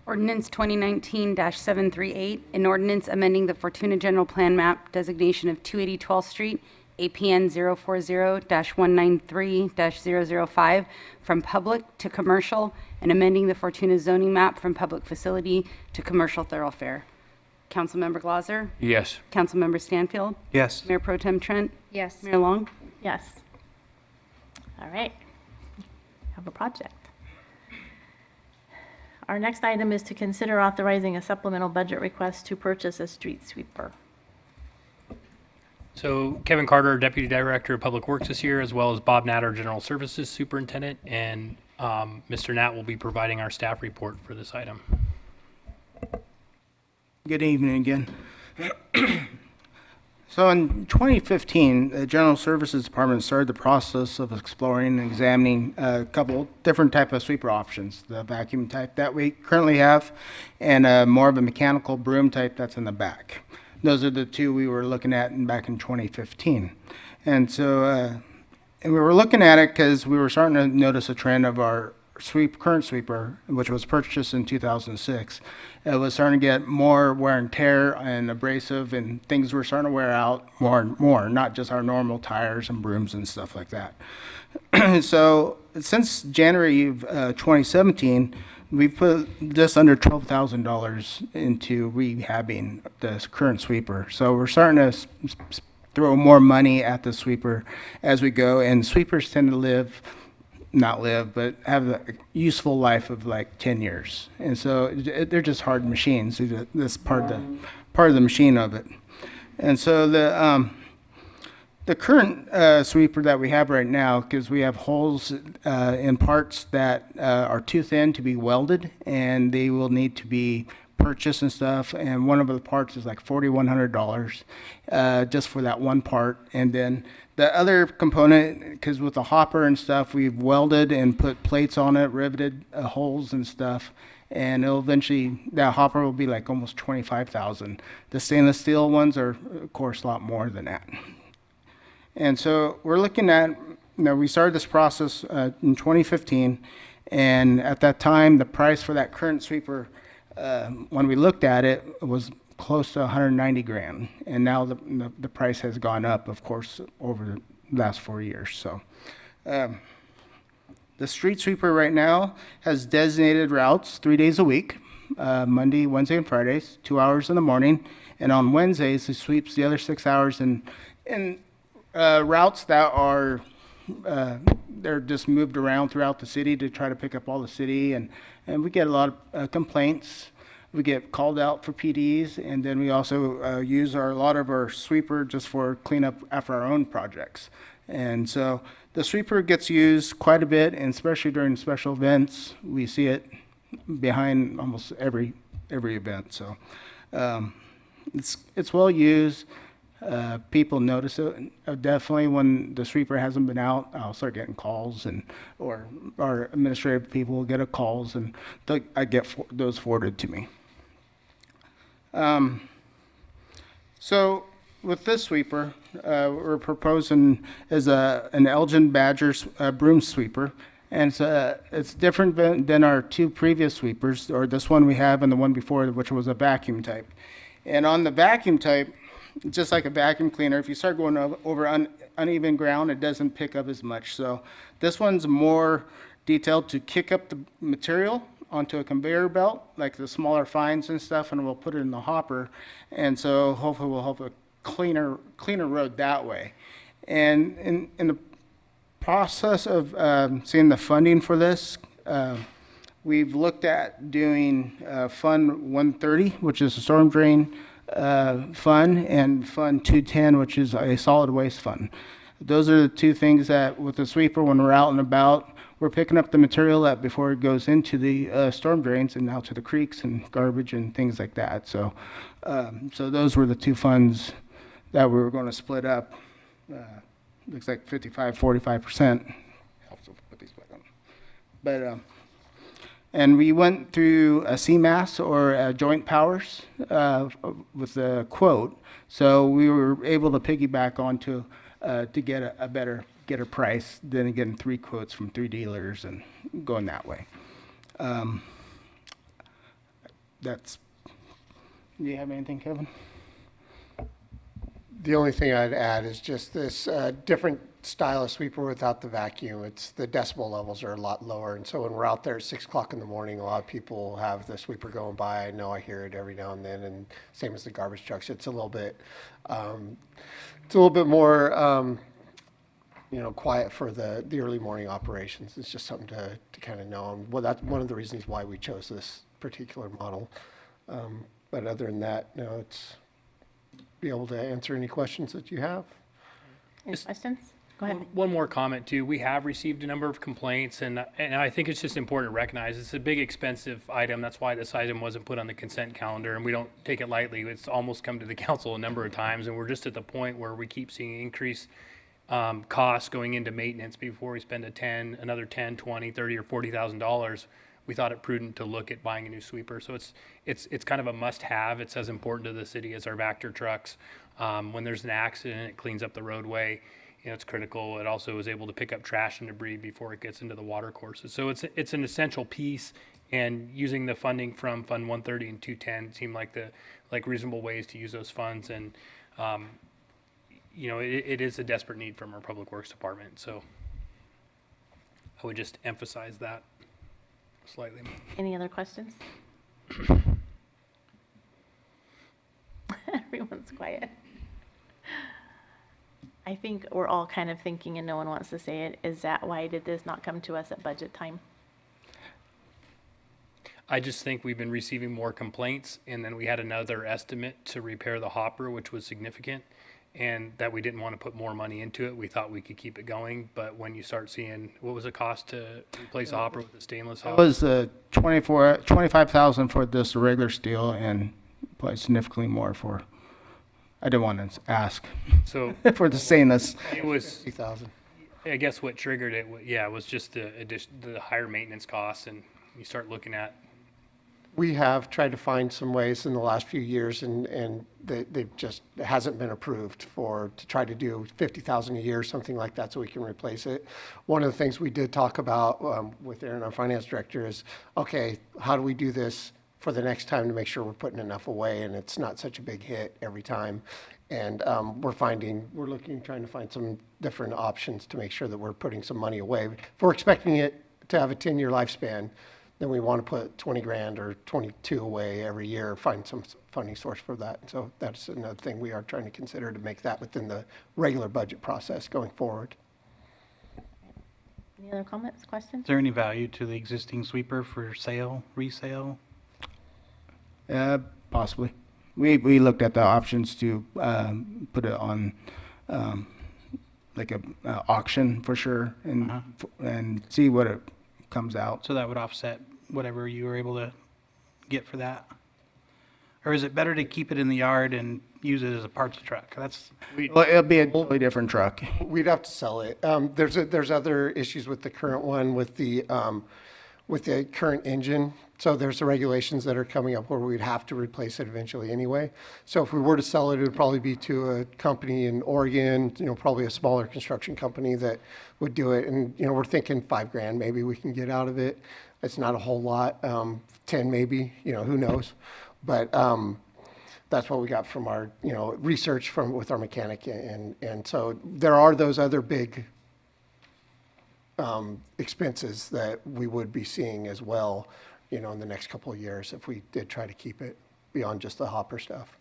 Ordinance 2019-738, an ordinance amending the Fortuna General Plan Map designation of 280 12th Street, APN 040-193-005 from public to commercial, and amending the Fortuna zoning map from public facility to commercial thoroughfare. Councilmember Glauser? Yes. Councilmember Stanfield? Yes. Mayor Pro Tem Trent? Yes. Mayor Long? Yes. All right. Have a project. Our next item is to consider authorizing a supplemental budget request to purchase a street sweeper. So Kevin Carter, Deputy Director of Public Works this year, as well as Bob Natter, General Services Superintendent, and Mr. Nat will be providing our staff report for this item. Good evening again. So in 2015, the General Services Department started the process of exploring and examining a couple different type of sweeper options, the vacuum type that we currently have, and more of a mechanical broom type that's in the back. Those are the two we were looking at back in 2015. And so and we were looking at it because we were starting to notice a trend of our current sweeper, which was purchased in 2006. It was starting to get more wear and tear and abrasive, and things were starting to wear out more and more, not just our normal tires and brooms and stuff like that. So since January of 2017, we've put just under $12,000 into rehabbing the current sweeper. So we're starting to throw more money at the sweeper as we go, and sweepers tend to but have a useful life of like 10 years. And so they're just hard machines. That's part of the machine of it. And so the current sweeper that we have right now, because we have holes in parts that are too thin to be welded, and they will need to be purchased and stuff. And one of the parts is like $4,100 just for that one part. And then the other component, because with the hopper and stuff, we've welded and put plates on it, riveted holes and stuff. And it'll eventually, that hopper will be like almost $25,000. The stainless steel ones are, of course, a lot more than that. And so we're looking at, we started this process in 2015, and at that time, the price for that current sweeper, when we looked at it, was close to 190 grand. And now the price has gone up, of course, over the last 4 years. So the street sweeper right now has designated routes 3 days a week, Monday, Wednesday, and Fridays, 2 hours in the morning. And on Wednesdays, it sweeps the other 6 hours in routes that are they're just moved around throughout the city to try to pick up all the city, and we get a lot of complaints. We get called out for PDs, and then we also use a lot of our sweeper just for cleanup after our own projects. And so the sweeper gets used quite a bit, and especially during special events, we see it behind almost every event. So it's well used. People notice it. Definitely when the sweeper hasn't been out, I'll start getting calls, or our administrative people will get a calls, and I get those forwarded to me. So with this sweeper, we're proposing as an Elgin Badger broom sweeper, and it's different than our two previous sweepers, or this one we have and the one before, which was a vacuum type. And on the vacuum type, just like a vacuum cleaner, if you start going over uneven ground, it doesn't pick up as much. So this one's more detailed to kick up the material onto a conveyor belt, like the smaller fines and stuff, and we'll put it in the hopper. And so hopefully we'll have a cleaner road that way. And in the process of seeing the funding for this, we've looked at doing Fund 130, which is a storm drain fund, and Fund 210, which is a solid waste fund. Those are the two things that with the sweeper, when we're out and about, we're picking up the material that before it goes into the storm drains and out to the creeks and garbage and things like that. So, so those were the two funds that we were going to split up. Looks like 55, 45%. Helps to put these back on. But and we went through a CMAS or a joint powers with the quote. So we were able to piggyback onto to get a better price than getting 3 quotes from 3 dealers and going that way. That's. Do you have anything, Kevin? The only thing I'd add is just this different style of sweeper without the vacuum. It's the decibel levels are a lot lower, and so when we're out there at 6 o'clock in the morning, a lot of people have the sweeper going by. I know I hear it every now and then, and same as the garbage trucks. It's a little bit more quiet for the early morning operations. It's just something to kind of know. Well, that's one of the reasons why we chose this particular model. But other than that, no, it's be able to answer any questions that you have. Any questions? Go ahead. One more comment too. We have received a number of complaints, and I think it's just important to recognize it's a big expensive item. That's why this item wasn't put on the consent calendar, and we don't take it lightly. It's almost come to the council a number of times, and we're just at the point where we keep seeing increased costs going into maintenance before we spend another $10, $20, $30, or $40,000. We thought it prudent to look at buying a new sweeper. So it's kind of a must-have. It's as important to the city as our Vector trucks. When there's an accident, it cleans up the roadway. It's critical. It also is able to pick up trash and debris before it gets into the water courses. So it's an essential piece. And using the funding from Fund 130 and 210 seemed like reasonable ways to use those funds. And it is a desperate need from our Public Works Department. So I would just emphasize that slightly. Any other questions? Everyone's quiet. I think we're all kind of thinking, and no one wants to say it, is that why did this not come to us at budget time? I just think we've been receiving more complaints, and then we had another estimate to repair the hopper, which was significant, and that we didn't want to put more money into it. We thought we could keep it going, but when you start seeing, what was the cost to replace a hopper with a stainless It hopper? was $25,000 for this regular steel, and probably significantly more for. I didn't want to ask. So for the stainless. It was 50,000. I guess what triggered it, it was just the higher maintenance costs, and you start looking at. We have tried to find some ways in the last few years, and it hasn't been approved to try to do 50,000 a year, something like that, so we can replace it. One of the things we did talk about with Aaron, our finance director, is okay, how do we do this for the next time to make sure we're putting enough away and it's not such a big hit every time. And we're trying to find some different options to make sure that we're putting some money away. If we're expecting it to have a 10-year lifespan, then we want to put 20 grand or 22 away every year, find some funding source for that. So that's another thing we are trying to consider to make that within the regular budget process going forward. Any other comments, questions? Is there any value to the existing sweeper for sale, resale? Possibly. We looked at the options to put it on like a auction for sure, and and see what it comes out. So that would offset whatever you were able to get for that? Or is it better to keep it in the yard and use it as a parts truck? That's, Well, it'll be a totally different truck. We'd have to sell it. There's other issues with the current one with the current engine. So there's the regulations that are coming up where we'd have to replace it eventually anyway. So if we were to sell it, it would probably be to a company in Oregon, probably a smaller construction company that would do it. And, we're thinking $5,000 maybe we can get out of it. It's not a whole lot, 10 maybe, who knows? But that's what we got from our, research with our mechanic. And so there are those other big expenses that we would be seeing as well, in the next couple of years if we did try to keep it beyond just the hopper stuff.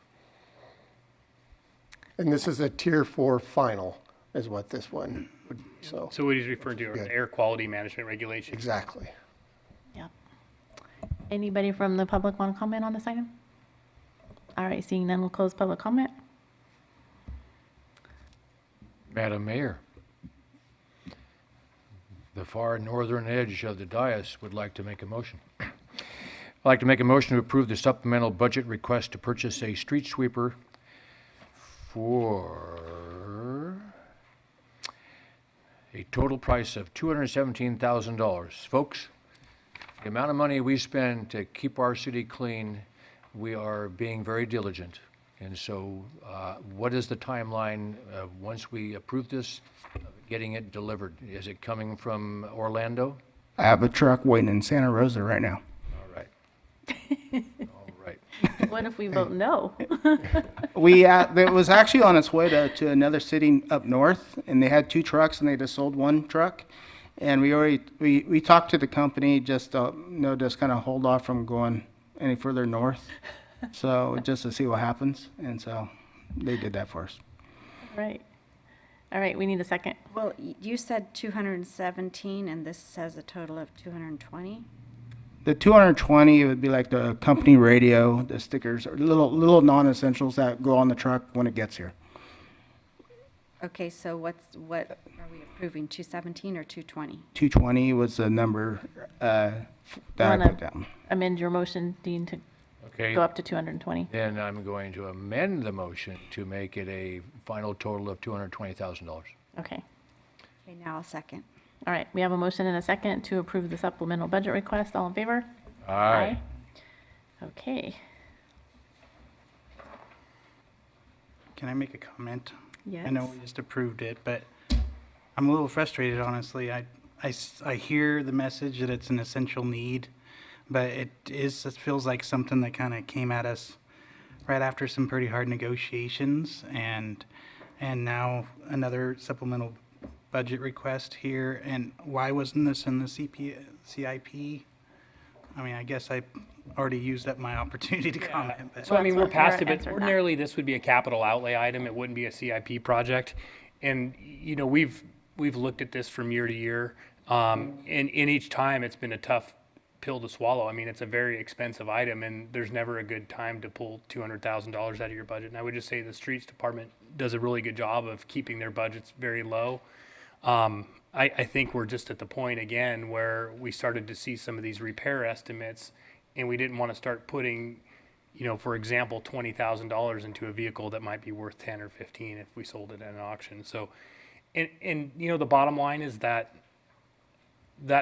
And this is a Tier 4 final is what this one would be, so. So what he's referring to are the air quality management regulations. Exactly. Yep. Anybody from the public want to comment on this item? All right, seeing none, we'll close public comment. Madam Mayor, the far northern edge of the dais would like to make a motion. I'd like to make a motion to approve the supplemental budget request to purchase a street sweeper for a total price of $217,000. Folks, the amount of money we spend to keep our city clean, we are being very diligent. And so what is the timeline once we approve this, getting it delivered? Is it coming from Orlando? I have a truck waiting in Santa Rosa right now. All right. All right. What if we vote no? It was actually on its way to another city up north, and they had 2 trucks, and they just sold 1 truck. And we talked to the company just just kind of hold off from going any further north, so just to see what happens. And so they did that for us. All right, we need a second. Well, you said 217, and this says a total of 220? The 220 would be like the company radio, the stickers, or little non-essentials that go on the truck when it gets here. Okay, so what are we approving, 217 or 220? 220 was the number that I wanna put down. Amend your motion, Dean, to Okay. go up to 220. Then I'm going to amend the motion to make it a final total of $220,000. Okay. Okay, now I'll second. All right, we have a motion and a second to approve the supplemental budget request. All in favor? Aye. Okay. can I make a comment? Yes. I know we just approved it, but I'm a little frustrated, honestly. I hear the message that it's an essential need, but it feels like something that kind of came at us right after some pretty hard negotiations, and now another supplemental budget request here. And why wasn't this in the CIP? I mean, I guess I already used up my opportunity to comment. But So I mean, we're past it, but answer that. ordinarily this would be a capital outlay item. It wouldn't be a CIP project. And, you know, we've looked at this from year to year. And each time it's been a tough pill to swallow. I mean, it's a very expensive item, and there's never a good time to pull $200,000 out of your budget. And I would just say the streets department does a really good job of keeping their budgets very low. I think we're just at the point again where we started to see some of these repair estimates, and we didn't want to start putting, you know, for example, $20,000 into a vehicle that might be worth 10 or 15 if we sold it at an auction. So, and you know, the bottom line is that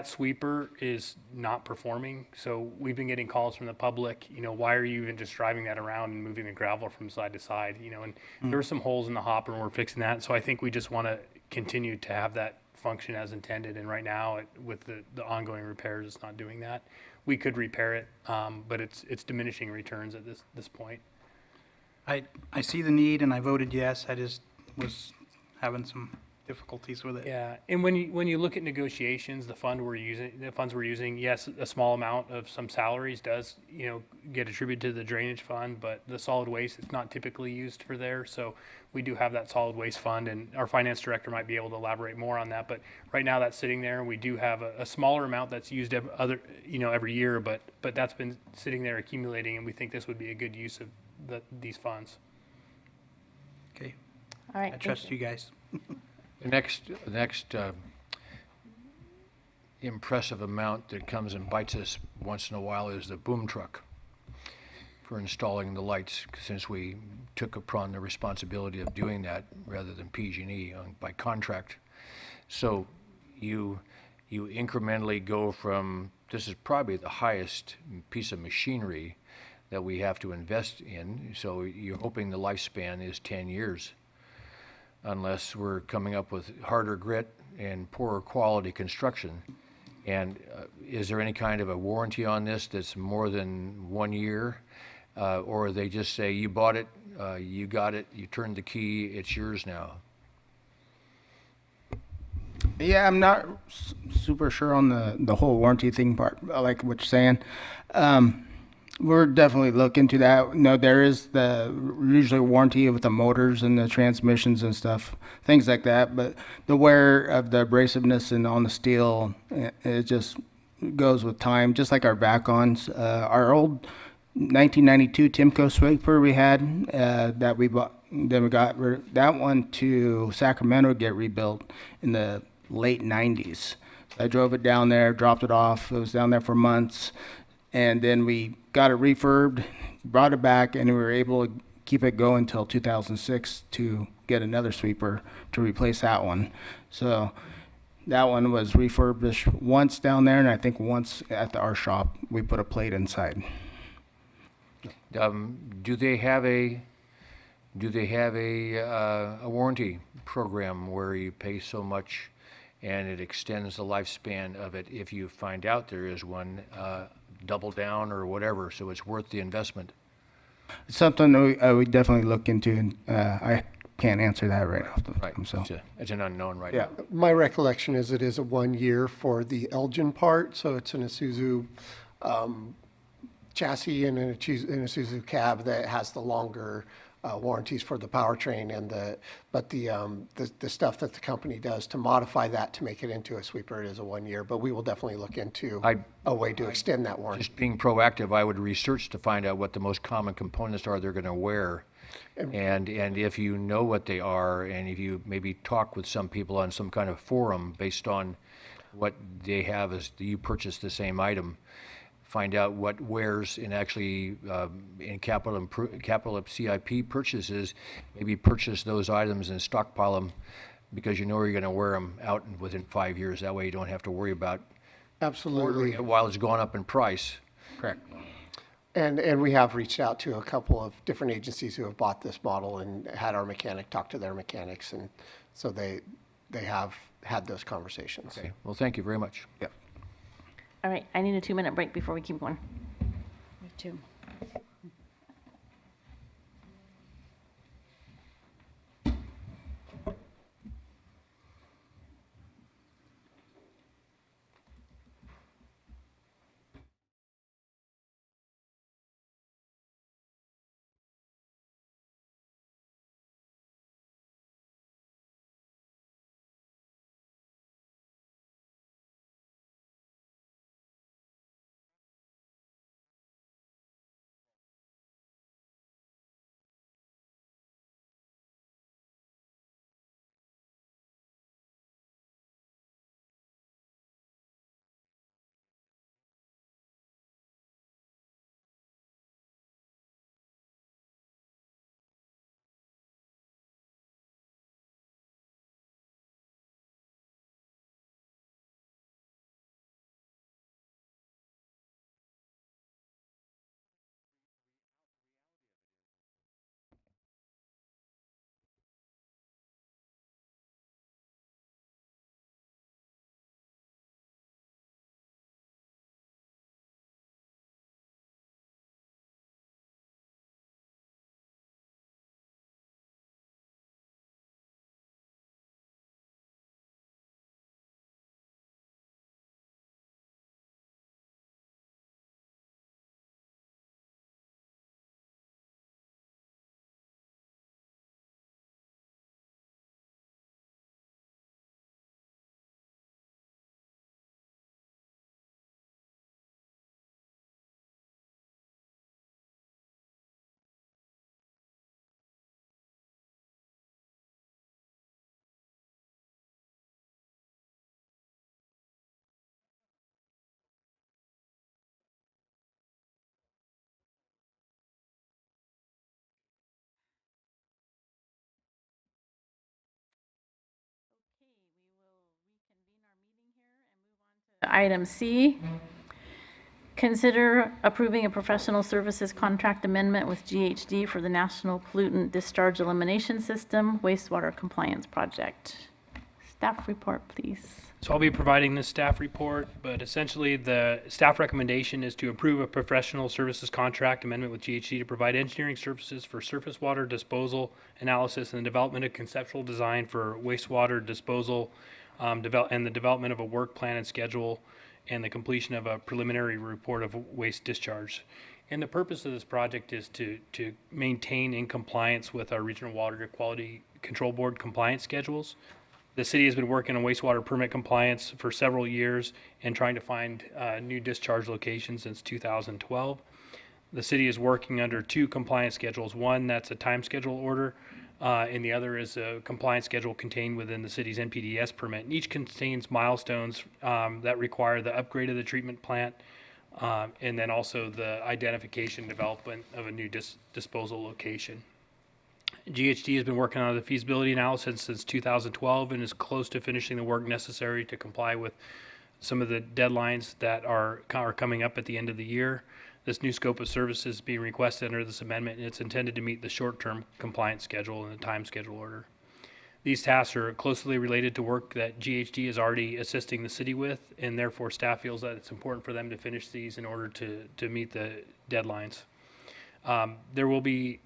sweeper is not performing. So we've been getting calls from the public, you know, why are you even just driving that around and moving the gravel from side to side, you know, and there are some holes in the hopper and we're fixing that. So I think we just want to continue to have that function as intended. And right now with the ongoing repairs, it's not doing that. We could repair it, but it's diminishing returns at this point. I see the need and I voted yes. I just was having some difficulties with it. Yeah, and when you look at negotiations, the funds we're using, yes, a small amount of some salaries does, get attributed to the drainage fund, but the solid waste, it's not typically used for there. So we do have that solid waste fund, and our finance director might be able to elaborate more on that. But right now that's sitting there, and we do have a smaller amount that's used every year, but that's been sitting there accumulating, and we think this would be a good use of these funds. Okay, All right. I thank trust you guys. The next impressive amount that comes and bites us once in a while is the boom truck for installing the lights, since we took upon the responsibility of doing that rather than PG&E by contract. So you incrementally go from, this is probably the highest piece of machinery that we have to invest in, so you're hoping the lifespan is 10 years. Unless we're coming up with harder grit and poorer quality construction. And is there any kind of a warranty on this that's more than 1 year? Or they just say, you bought it, you got it, you turned the key, it's yours now? Yeah, I'm not super sure on the whole warranty thing part, like what you're saying. We're definitely look into that. No, there is the usually warranty with the motors and the transmissions and stuff, things like that. But the wear of the abrasiveness and on the steel, it just goes with time. Just like our vac-ons, our old 1992 Timco sweeper we had that we bought, then we got that one to Sacramento to get rebuilt in the late 90s. I drove it down there, dropped it off. It was down there for months. And then we got it refurbed, brought it back, and we were able to keep it going until 2006 to get another sweeper to replace that one. So that one was refurbished once down there, and I think once at our shop we put a plate inside. Do they have a warranty program where you pay so much and it extends the lifespan of it if you find out there is one? Double down or whatever, so it's worth the investment? It's something we definitely look into, and I can't answer that right off the top. So It's an unknown right yeah. now. My recollection is it is a 1 year for the Elgin part, so it's an Isuzu chassis and an Isuzu cab that has the longer warranties for the powertrain but the stuff that the company does to modify that to make it into a sweeper, it is a 1 year. But we will definitely look into a way to extend that warranty. Just being proactive, I would research to find out what the most common components are they're going to wear. And if you know what they are, and if you maybe talk with some people on some kind of forum based on what they have as you purchase the same item, find out what wears in actually in capital CIP purchases, maybe purchase those items and stockpile them because you know you're going to wear them out within 5 years. That way you don't have to worry about ordering Absolutely. it while it's gone up in price. Correct. And we have reached out to a couple of different agencies who have bought this model and had our mechanic talk to their mechanics, and so they have had those conversations. Okay. Well, thank you very much. Yeah. All right, I need a 2-minute break before we keep going. Me too. Item C, consider approving a professional services contract amendment with GHD for the National Pollutant Discharge Elimination System wastewater compliance project. Staff report, please. So I'll be providing this staff report, but essentially the staff recommendation is to approve a professional services contract amendment with GHD to provide engineering services for surface water disposal analysis and the development of conceptual design for wastewater disposal, and the development of a work plan and schedule, and the completion of a preliminary report of waste discharge. And the purpose of this project is to maintain in compliance with our Regional Water Quality Control Board compliance schedules. The city has been working on wastewater permit compliance for several years and trying to find new discharge locations since 2012. The city is working under two compliance schedules. One that's a time schedule order, and the other is a compliance schedule contained within the city's NPDES permit. And each contains milestones that require the upgrade of the treatment plant, and then also the identification and development of a new disposal location. GHD has been working on the feasibility analysis since 2012 and is close to finishing the work necessary to comply with some of the deadlines that are coming up at the end of the year. This new scope of services is being requested under this amendment, and it's intended to meet the short-term compliance schedule and the time schedule order. These tasks are closely related to work that GHD is already assisting the city with, and therefore staff feels that it's important for them to finish these in order to meet the deadlines. There will be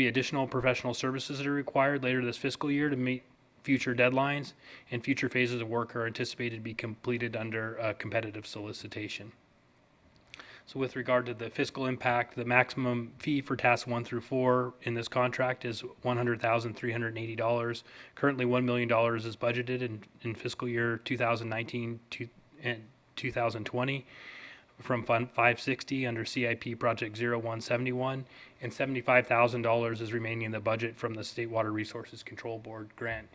additional professional services that are required later this fiscal year to meet future deadlines, and future phases of work are anticipated to be completed under a competitive solicitation. So with regard to the fiscal impact, the maximum fee for tasks 1 through 4 in this contract is $100,380. Currently, $1 million is budgeted in fiscal year 2019 and 2020. From Fund 560 under CIP Project 0171, and $75,000 is remaining in the budget from the State Water Resources Control Board grant.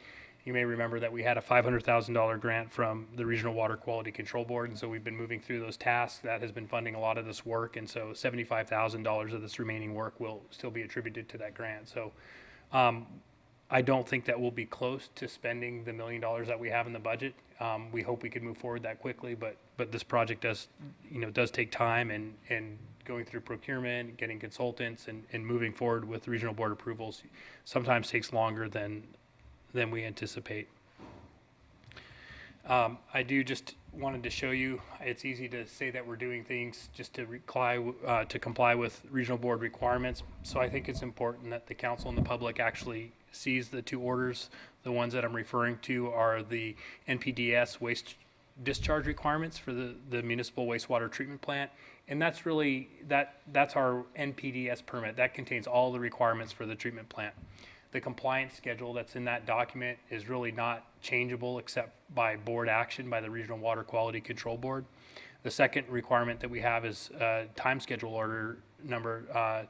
You may remember that we had a $500,000 grant from the Regional Water Quality Control Board, and so we've been moving through those tasks. That has been funding a lot of this work, and so $75,000 of this remaining work will still be attributed to that grant. So I don't think that we'll be close to spending the $1 million that we have in the budget. We hope we can move forward that quickly, but this project does take time, and going through procurement, getting consultants, and moving forward with regional board approvals sometimes takes longer than we anticipate. I just wanted to show you, it's easy to say that we're doing things just to comply with regional board requirements. So I think it's important that the council and the public actually sees the two orders. The ones that I'm referring to are the NPDES waste discharge requirements for the municipal wastewater treatment plant. And that's really, that's our NPDES permit. That contains all the requirements for the treatment plant. The compliance schedule that's in that document is really not changeable except by board action by the Regional Water Quality Control Board. The second requirement that we have is time schedule order number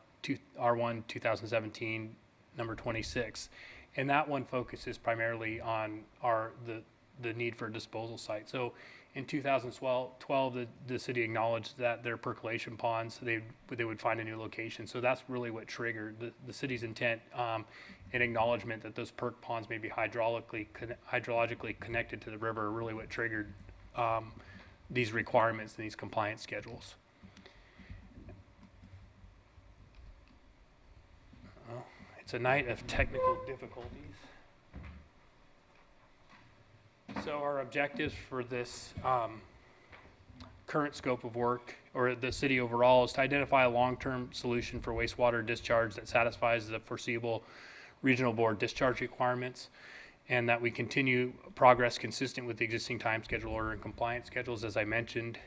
R1 2017 number 26. And that one focuses primarily on the need for a disposal site. So in 2012, the city acknowledged that their percolation ponds, they would find a new location. So that's really what triggered the city's intent and acknowledgement that those perk ponds may be hydrologically connected to the river, are really what triggered these requirements and these compliance schedules. It's a night of technical difficulties. So our objectives for this current scope of work, or the city overall, is to identify a long-term solution for wastewater discharge that satisfies the foreseeable regional board discharge requirements, and that we continue progress consistent with the existing time schedule order and compliance schedules, as I mentioned.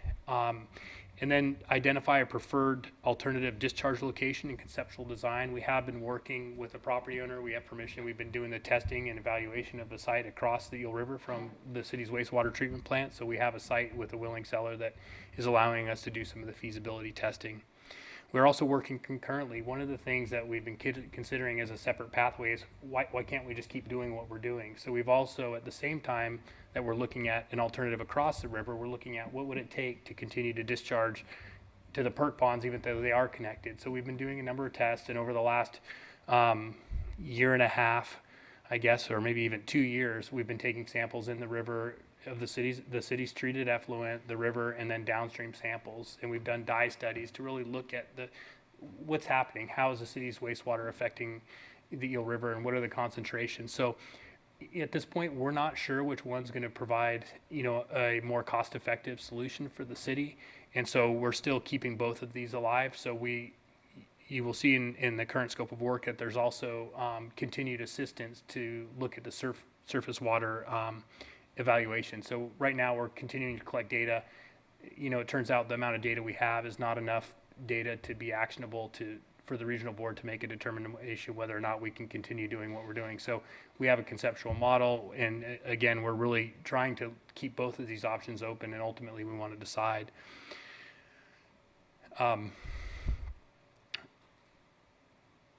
And then identify a preferred alternative discharge location and conceptual design. We have been working with the property owner. We have permission. We've been doing the testing and evaluation of the site across the Eel River from the city's wastewater treatment plant. So we have a site with a willing seller that is allowing us to do some of the feasibility testing. We're also working concurrently. One of the things that we've been considering as a separate pathway is why can't we just keep doing what we're doing? So we've also, at the same time that we're looking at an alternative across the river, we're looking at what would it take to continue to discharge to the perk ponds even though they are connected. So we've been doing a number of tests, and over the last year and a half, I guess, or maybe even 2 years, we've been taking samples in the river of the city's treated effluent, the river, and then downstream samples. And we've done dye studies to really look at what's happening. How is the city's wastewater affecting the Eel River, and what are the concentrations? So at this point, we're not sure which one's going to provide, a more cost-effective solution for the city. And so we're still keeping both of these alive. So you will see in the current scope of work that there's also continued assistance to look at the surface water evaluation. So right now we're continuing to collect data. It turns out the amount of data we have is not enough data to be actionable for the regional board to make a determination whether or not we can continue doing what we're doing. So we have a conceptual model, and again, we're really trying to keep both of these options open, and ultimately we want to decide.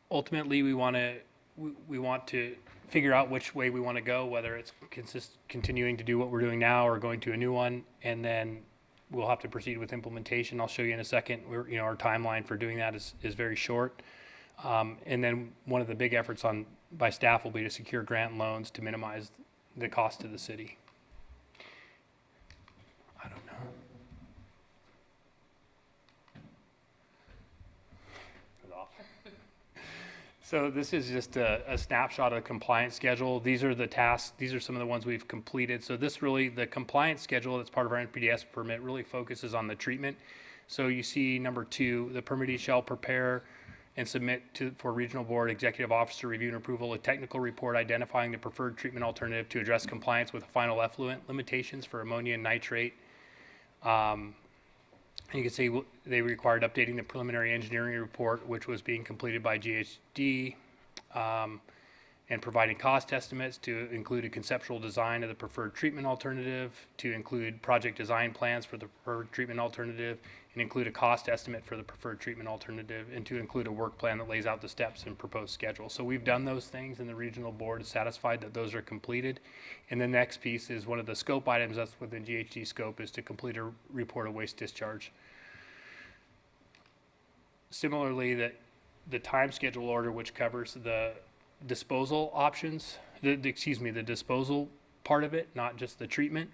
Ultimately, we want to figure out which way we want to go, whether it's continuing to do what we're doing now or going to a new one, and then we'll have to proceed with implementation. I'll show you in a second. Our timeline for doing that is very short. And then one of the big efforts by staff will be to secure grant loans to minimize the cost to the city. I don't know. So this is just a snapshot of the compliance schedule. These are the tasks. These are some of the ones we've completed. So the compliance schedule that's part of our NPDES permit really focuses on the treatment. So you see number 2, the permittee shall prepare and submit for regional board executive officer review and approval a technical report identifying the preferred treatment alternative to address compliance with final effluent limitations for ammonia and nitrate. You can see they required updating the preliminary engineering report, which was being completed by GHD, and providing cost estimates to include a conceptual design of the preferred treatment alternative, to include project design plans for the preferred treatment alternative, and include a cost estimate for the preferred treatment alternative, and to include a work plan that lays out the steps and proposed schedule. So we've done those things, and the regional board is satisfied that those are completed. And the next piece is one of the scope items that's within GHG scope is to complete a report of waste discharge. Similarly, the time schedule order, which covers the disposal options, the disposal part of it, not just the treatment,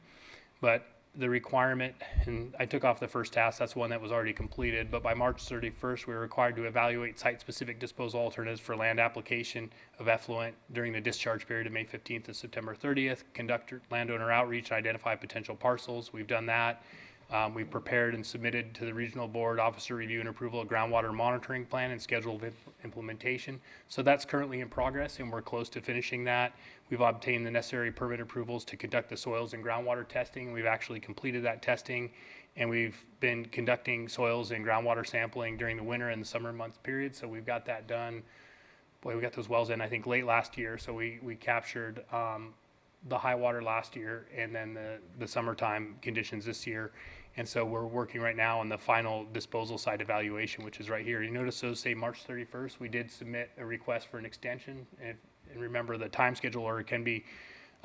but the requirement, and I took off the first task, that's one that was already completed, but by March 31st, we were required to evaluate site-specific disposal alternatives for land application of effluent during the discharge period of May 15th to September 30th, conduct landowner outreach, identify potential parcels. We've done that. We've prepared and submitted to the regional board officer review and approval of groundwater monitoring plan and schedule of implementation. So that's currently in progress, and we're close to finishing that. We've obtained the necessary permit approvals to conduct the soils and groundwater testing. We've actually completed that testing, and we've been conducting soils and groundwater sampling during the winter and the summer months period. So we've got that done. Boy, we got those wells in, I think, late last year. So we captured the high water last year, and then the summertime conditions this year. And so we're working right now on the final disposal site evaluation, which is right here. You notice those say March 31st. We did submit a request for an extension. And remember, the time schedule order can be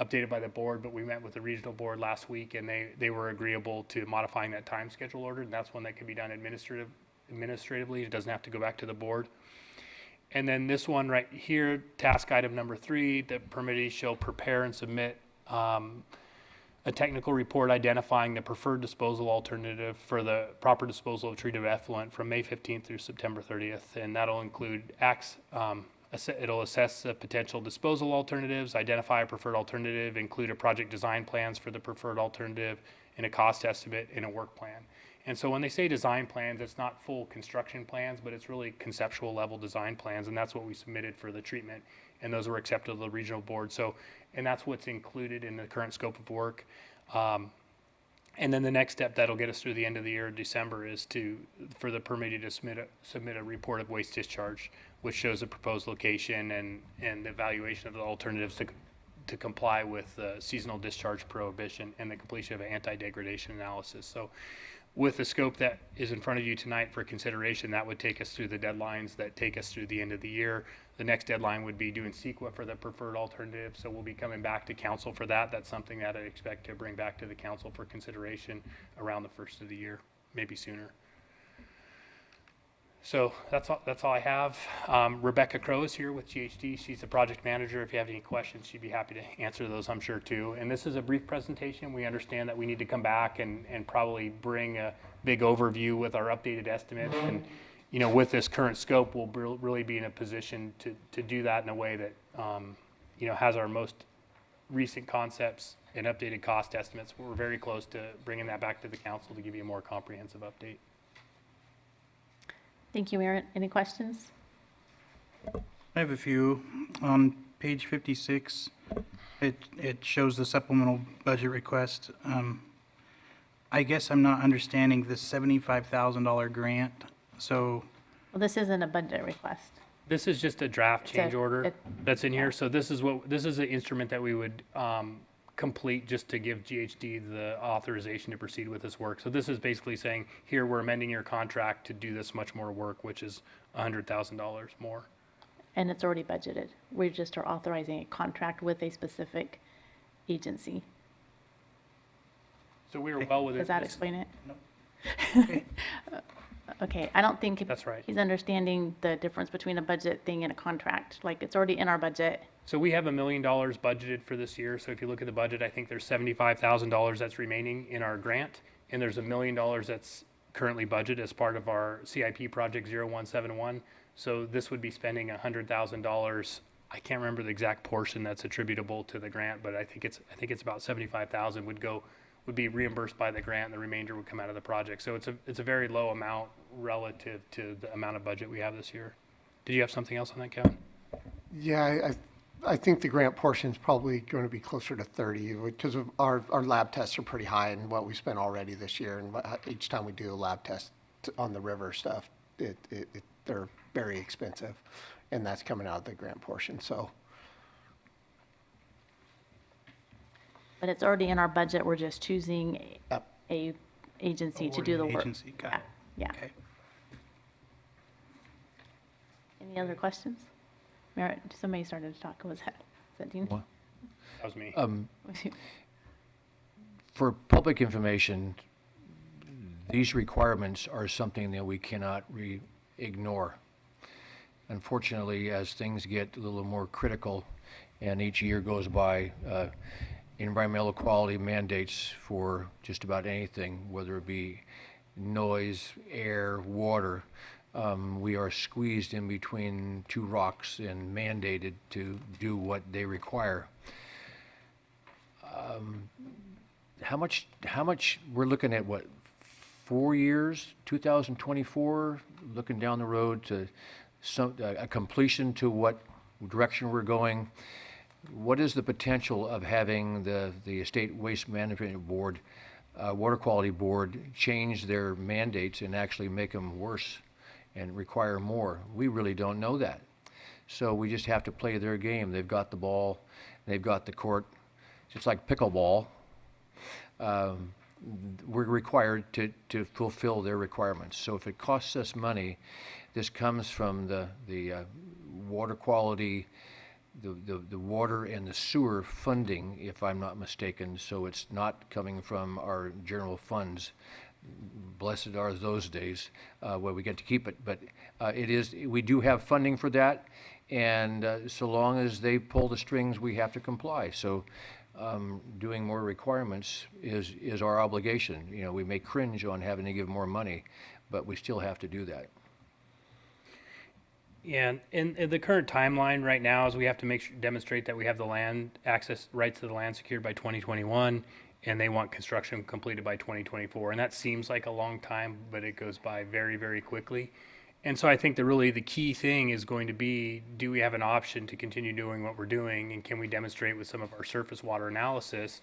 updated by the board, but we met with the regional board last week, and they were agreeable to modifying that time schedule order. And that's one that can be done administratively. It doesn't have to go back to the board. And then this one right here, task item number 3, the permittee shall prepare and submit a technical report identifying the preferred disposal alternative for the proper disposal of treated effluent from May 15th through September 30th. And that'll include it'll assess the potential disposal alternatives, identify a preferred alternative, include a project design plans for the preferred alternative, and a cost estimate and a work plan. And so when they say design plans, it's not full construction plans, but it's really conceptual level design plans, and that's what we submitted for the treatment, and those were accepted to the regional board. So, and that's what's included in the current scope of work. And then the next step that'll get us through the end of the year, December, is for the permittee to submit a report of waste discharge, which shows the proposed location and the evaluation of the alternatives to comply with the seasonal discharge prohibition and the completion of an anti-degradation analysis. So with the scope that is in front of you tonight for consideration, that would take us through the deadlines that take us through the end of the year. The next deadline would be doing CEQA for the preferred alternative, so we'll be coming back to council for that. That's something that I expect to bring back to the council for consideration around the first of the year, maybe sooner. So that's all I have. Rebecca Crow is here with GHD. She's the project manager. If you have any questions, she'd be happy to answer those, I'm sure, too. And this is a brief presentation. We understand that we need to come back and probably bring a big overview with our updated estimate. And, you know, with this current scope, we'll really be in a position to do that in a way that, you know, has our most recent concepts and updated cost estimates. We're very close to bringing that back to the council to give you a more comprehensive update. Thank you, Mayor. Any questions? I have a few. On page 56, it shows the supplemental budget request. I guess I'm not understanding this $75,000 grant. So, Well, this isn't a budget request. This is just a draft It's a- change order it- that's in here. So this is the instrument that we would complete just to give GHD the authorization to proceed with this work. So this is basically saying, here, we're amending your contract to do this much more work, which is $100,000 more. And it's already budgeted. We just are authorizing a contract with a specific agency. So we were well within. Does that this- explain it? Okay, I don't think That's right. he's understanding the difference between a budget thing and a contract. Like, it's already in our budget. So we have $1 million budgeted for this year. So if you look at the budget, I think there's $75,000 that's remaining in our grant, and there's $1 million that's currently budgeted as part of our CIP project 0171. So this would be spending $100,000. I can't remember the exact portion that's attributable to the grant, but I think it's about 75,000 would be reimbursed by the grant, and the remainder would come out of the project. So it's a very low amount relative to the amount of budget we have this year. Did you have something else on that, Kevin? Yeah, I think the grant portion is probably going to be closer to 30 because of our lab tests are pretty high in what we spent already this year. And each time we do a lab test on the river stuff, they're very expensive, and that's coming out of the grant portion. So. But it's already in our budget. We're just choosing a agency to do the work. agency, got it. Yeah. Okay. Any other questions? Mayor, somebody started to talk. Was that Dean? What? That was me. For public information, these requirements are something that we cannot ignore. Unfortunately, as things get a little more critical and each year goes by, environmental quality mandates for just about anything, whether it be noise, air, water, we are squeezed in between two rocks and mandated to do what they require. How much, we're looking at what, 4 years, 2024, looking down the road to a completion to what direction we're going. What is the potential of having the State Waste Management Board, Water Quality Board, change their mandates and actually make them worse and require more? We really don't know that. So we just have to play their game. They've got the ball, they've got the court. It's like pickleball. We're required to fulfill their requirements. So if it costs us money, this comes from the water quality, the water and the sewer funding, if I'm not mistaken, so it's not coming from our general funds. Blessed are those days where we get to keep it, but we do have funding for that, and so long as they pull the strings, we have to comply. So doing more requirements is our obligation. You know, we may cringe on having to give more money, but we still have to do that. Yeah, and the current timeline right now is we have to demonstrate that we have the land access rights to the land secured by 2021, and they want construction completed by 2024. And that seems like a long time, but it goes by very, very quickly. And so I think the key thing is going to be, do we have an option to continue doing what we're doing, and can we demonstrate with some of our surface water analysis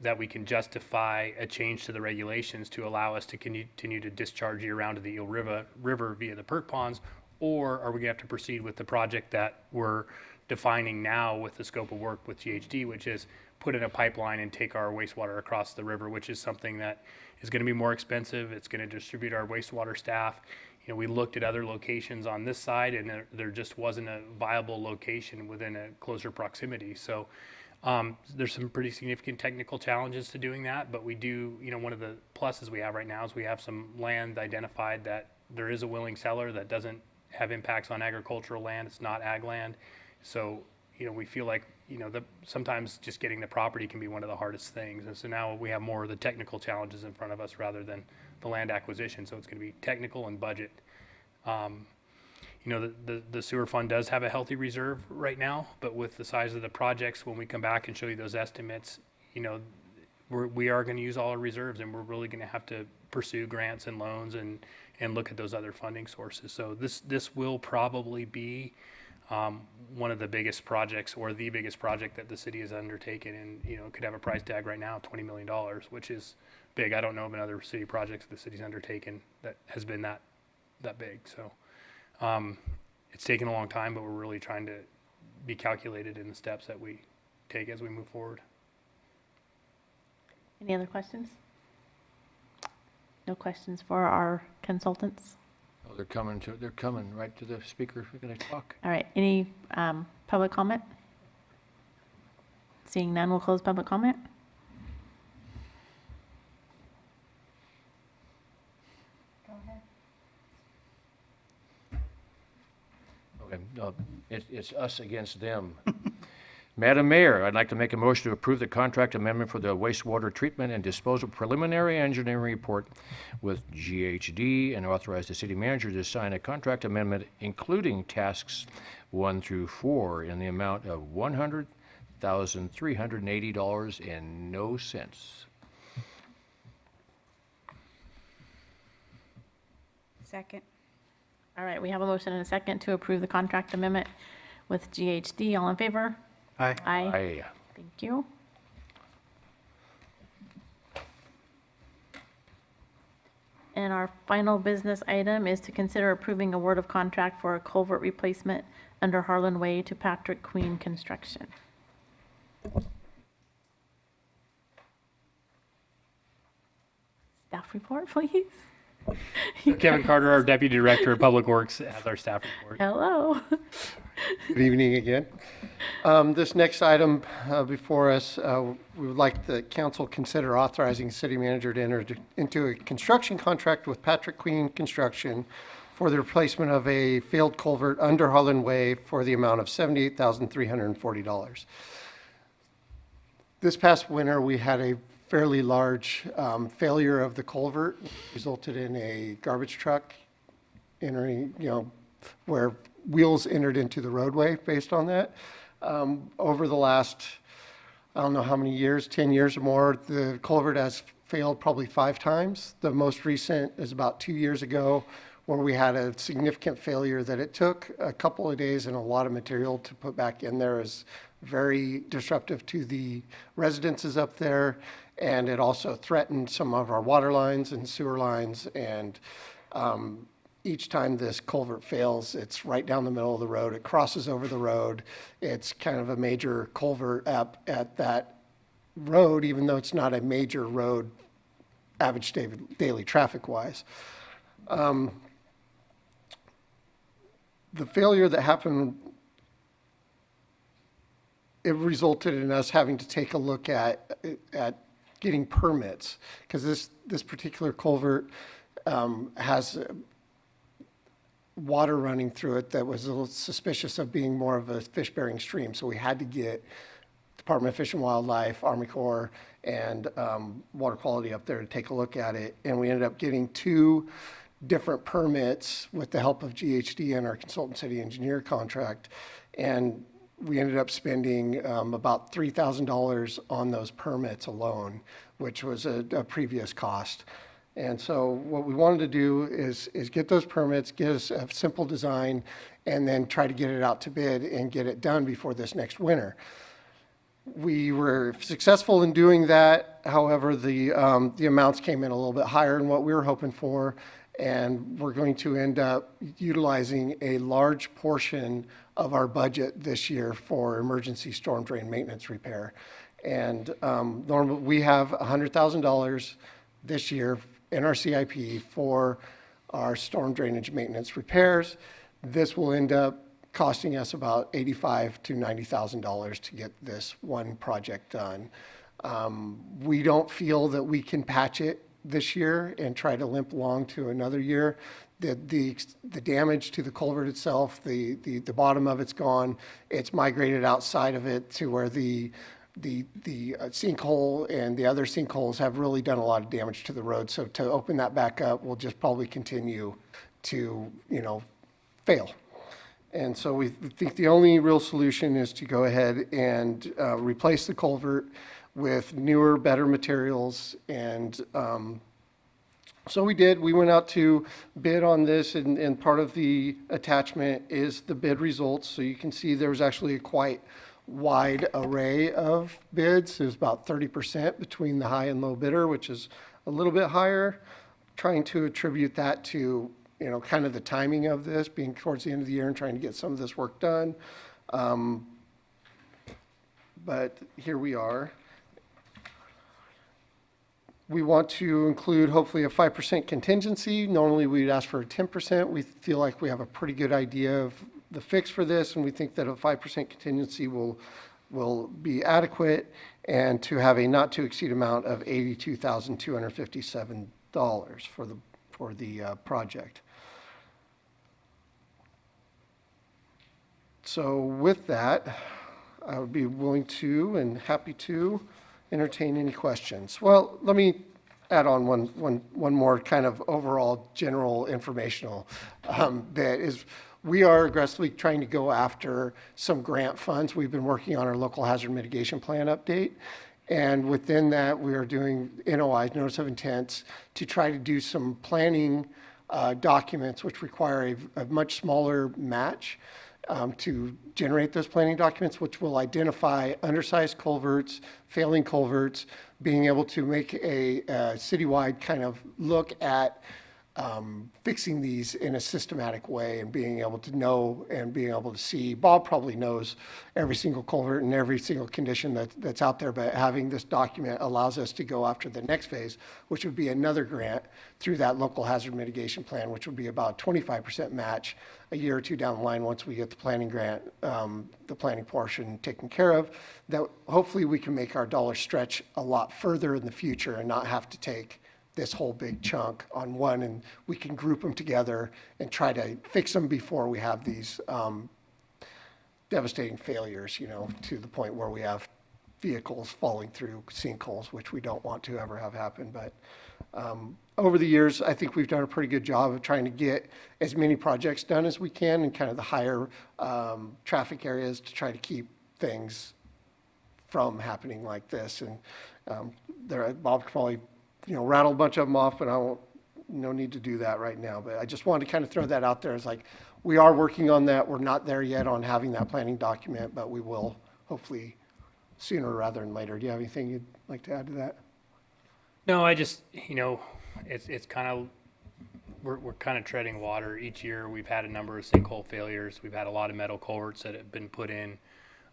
that we can justify a change to the regulations to allow us to continue to discharge year-round to the Eel River via the perk ponds? Or are we going to have to proceed with the project that we're defining now with the scope of work with GHD, which is put in a pipeline and take our wastewater across the river, which is something that is going to be more expensive. It's going to distribute our wastewater staff. You know, we looked at other locations on this side, and there just wasn't a viable location within a closer proximity. So there's some pretty significant technical challenges to doing that, but we do, you know, one of the pluses we have right now is we have some land identified that there is a willing seller that doesn't have impacts on agricultural land. It's not ag land. So, we feel like, sometimes just getting the property can be one of the hardest things. And so now we have more of the technical challenges in front of us rather than the land acquisition. So it's going to be technical and budget. The sewer fund does have a healthy reserve right now, but with the size of the projects, when we come back and show you those estimates, we are going to use all our reserves, and we're really going to have to pursue grants and loans and look at those other funding sources. So this will probably be one of the biggest projects, or the biggest project that the city has undertaken, and it could have a price tag right now of $20 million, which is big. I don't know of another city project the city's undertaken that has been that big. So it's taken a long time, but we're really trying to be calculated in the steps that we take as we move forward. Any other questions? No questions for our consultants? Oh, they're coming right to the speaker. We're going to talk. All right, any public comment? Seeing none, we'll close public comment. Okay, it's us against them. Madam Mayor, I'd like to make a motion to approve the contract amendment for the wastewater treatment and disposal preliminary engineering report with GHD, and authorize the city manager to sign a contract amendment including tasks 1 through 4 in the amount of $100,380.00. Second. All right, we have a motion and a second to approve the contract amendment with GHD. All in favor? Aye. Aye. Aye. Thank you. And our final business item is to consider approving award of contract for a culvert replacement under Harlan Way to Patrick Queen Construction. Staff report, please. Kevin Carter, our Deputy Director of Public Works, has our staff report. Hello. Good evening again. This next item before us, we would like the council consider authorizing the city manager to enter into a construction contract with Patrick Queen Construction for the replacement of a failed culvert under Harlan Way for the amount of $78,340. This past winter, we had a fairly large failure of the culvert, resulted in a garbage truck entering, where wheels entered into the roadway based on that. Over the last, I don't know how many years, 10 years or more, the culvert has failed probably 5 times. The most recent is about 2 years ago, where we had a significant failure that it took a couple of days and a lot of material to put back in there. Is very disruptive to the residences up there, and it also threatened some of our water lines and sewer lines. And each time this culvert fails, it's right down the middle of the road. It crosses over the road. It's kind of a major culvert up at that road, even though it's not a major road average daily traffic-wise. The failure that happened, it resulted in us having to take a look at getting permits, because this particular culvert has water running through it that was a little suspicious of being more of a fish-bearing stream. So we had to get Department of Fish and Wildlife, Army Corps, and water quality up there to take a look at it. And we ended up getting 2 different permits with the help of GHD and our consultant city engineer contract. And we ended up spending about $3,000 on those permits alone, which was a previous cost. And so what we wanted to do is get those permits, get us a simple design, and then try to get it out to bid and get it done before this next winter. We were successful in doing that. However, the amounts came in a little bit higher than what we were hoping for, and we're going to end up utilizing a large portion of our budget this year for emergency storm drain maintenance repair. And normally we have $100,000 this year in our CIP for our storm drainage maintenance repairs. This will end up costing us about $85,000 to $90,000 to get this one project done. We don't feel that we can patch it this year and try to limp along to another year. the damage to the culvert itself, the bottom of it's gone. It's migrated outside of it to where the sinkhole and the other sinkholes have really done a lot of damage to the road. So to open that back up will just probably continue to, fail. And so we think the only real solution is to go ahead and replace the culvert with newer, better materials. And so we did. We went out to bid on this, and part of the attachment is the bid results. So you can see there was actually a quite wide array of bids. It was about 30% between the high and low bidder, which is a little bit higher. Trying to attribute that to, kind of the timing of this being towards the end of the year and trying to get some of this work done. But here we are. We want to include hopefully a 5% contingency. Normally we'd ask for a 10%. We feel like we have a pretty good idea of the fix for this, and we think that a 5% contingency will be adequate, and to have a not to exceed amount of $82,257 for the project. So with that, I would be willing to and happy to entertain any questions. Well, let me add on one more kind of overall general informational bit is we are aggressively trying to go after some grant funds. We've been working on our local hazard mitigation plan update. And within that, we are doing NOIs, notice of intents, to try to do some planning documents, which require a much smaller match to generate those planning documents, which will identify undersized culverts, failing culverts, being able to make a citywide kind of look at fixing these in a systematic way and being able to know and being able to see. Bob probably knows every single culvert and every single condition that's out there, but having this document allows us to go after the next phase, which would be another grant through that local hazard mitigation plan, which would be about 25% match a year or two down the line once we get the planning grant, the planning portion taken care of, that hopefully we can make our dollar stretch a lot further in the future and not have to take this whole big chunk on one, and we can group them together and try to fix them before we have these devastating failures, to the point where we have vehicles falling through sinkholes, which we don't want to ever have happen. But over the years, I think we've done a pretty good job of trying to get as many projects done as we can in kind of the higher traffic areas to try to keep things from happening like this. And Bob could probably rattle a bunch of them off, but no need to do that right now. But I just wanted to kind of throw that out there as like, we are working on that. We're not there yet on having that planning document, but we will hopefully sooner rather than later. Do you have anything you'd like to add to that? No, I just, it's kind of, we're kind of treading water. Each year we've had a number of sinkhole failures. We've had a lot of metal culverts that have been put in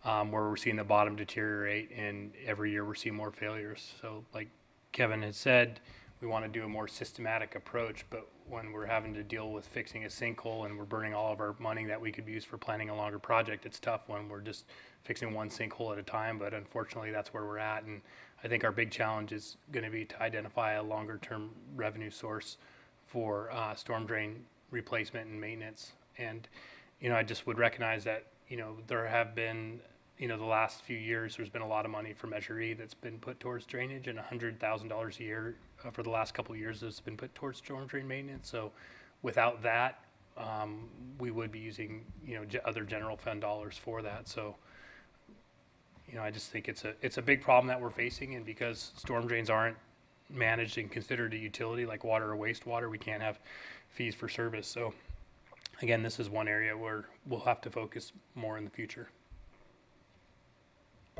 where we're seeing the bottom deteriorate, and every year we're seeing more failures. So like Kevin had said, we want to do a more systematic approach, but when we're having to deal with fixing a sinkhole and we're burning all of our money that we could use for planning a longer project, it's tough when we're just fixing one sinkhole at a time. But unfortunately, that's where we're at. And I think our big challenge is going to be to identify a longer term revenue source for storm drain replacement and maintenance. And, I just would recognize that, there have been, the last few years, there's been a lot of money for Measure E that's been put towards drainage, and $100,000 a year for the last couple of years has been put towards storm drain maintenance. So without that, we would be using, other general fund dollars for that. So, I just think it's a big problem that we're facing, and because storm drains aren't managed and considered a utility like water or wastewater, we can't have fees for service. So again, this is one area where we'll have to focus more in the future.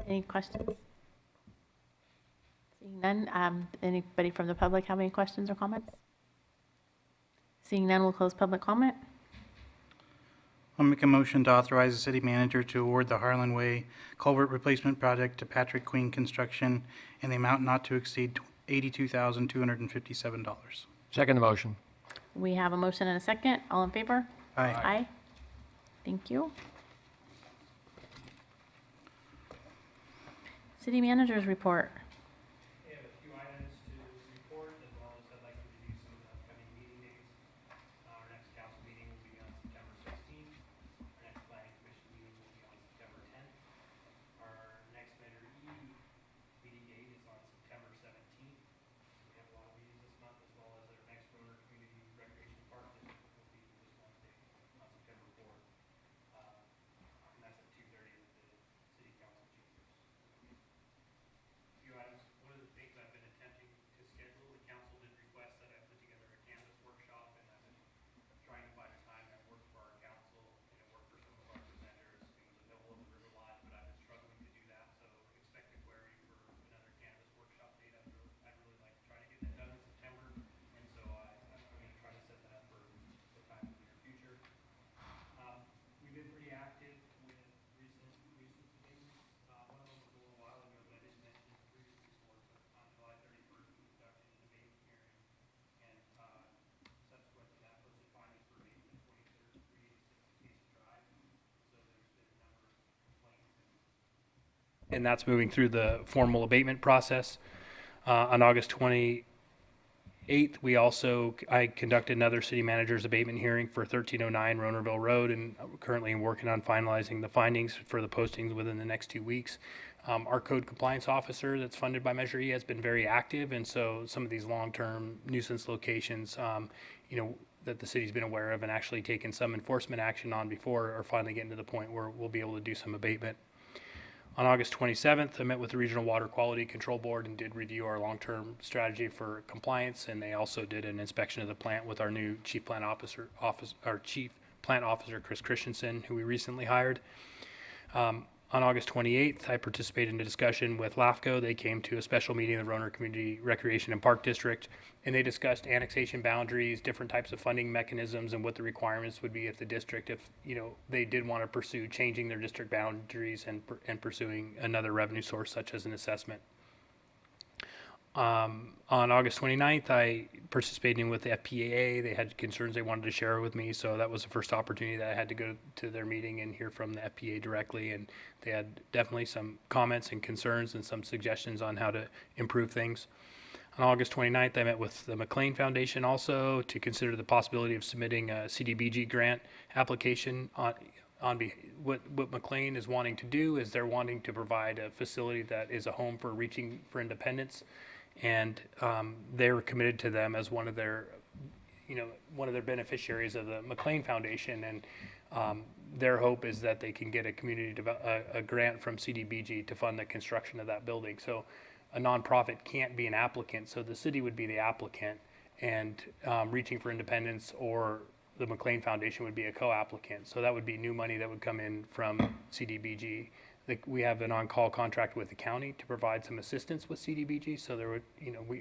Any questions? Seeing none, anybody from the public have any questions or comments? Seeing none, we'll close public comment. I'll make a motion to authorize the city manager to award the Harlan Way culvert replacement project to Patrick Queen Construction in the amount not to exceed $82,257. Second the motion. We have a motion and a second. All in favor? Aye. Aye. Thank you. City managers report. We have a few items to report, as well as I'd like to review some of the upcoming meeting dates. Our next and that's moving through the formal abatement process. On August 28th, I conducted another city manager's abatement hearing for 1309 Ronerville Road, and I'm currently working on finalizing the findings for the postings within the next 2 weeks. Our code compliance officer that's funded by Measure E has been very active, and so some of these long-term nuisance locations, that the city's been aware of and actually taken some enforcement action on before are finally getting to the point where we'll be able to do some abatement. On August 27th, I met with the Regional Water Quality Control Board and did review our long-term strategy for compliance, and they also did an inspection of the plant with our new Chief Plant Officer, Chris Christensen, who we recently hired. On August 28th, I participated in a discussion with LAFCO. They came to a special meeting in the Roner Community Recreation and Park District, and they discussed annexation boundaries, different types of funding mechanisms, and what the requirements would be if the district, if they did want to pursue changing their district boundaries and pursuing another revenue source such as an assessment. On August 29th, I participated with the FPAA. They had concerns they wanted to share with me, so that was the first opportunity that I had to go to their meeting and hear from the FPA directly, and they had definitely some comments and concerns and some suggestions on how to improve things. On August 29th, I met with the McLean Foundation also to consider the possibility of submitting a CDBG grant application what McLean is wanting to do is they're wanting to provide a facility that is a home for Reaching for Independence, and they're committed to them as one of their beneficiaries of the McLean Foundation, and their hope is that they can get a grant from CDBG to fund the construction of that building. So a nonprofit can't be an applicant, so the city would be the applicant, and Reaching for Independence or the McLean Foundation would be a co-applicant. So that would be new money that would come in from CDBG. We have an on-call contract with the county to provide some assistance with CDBG. So there would,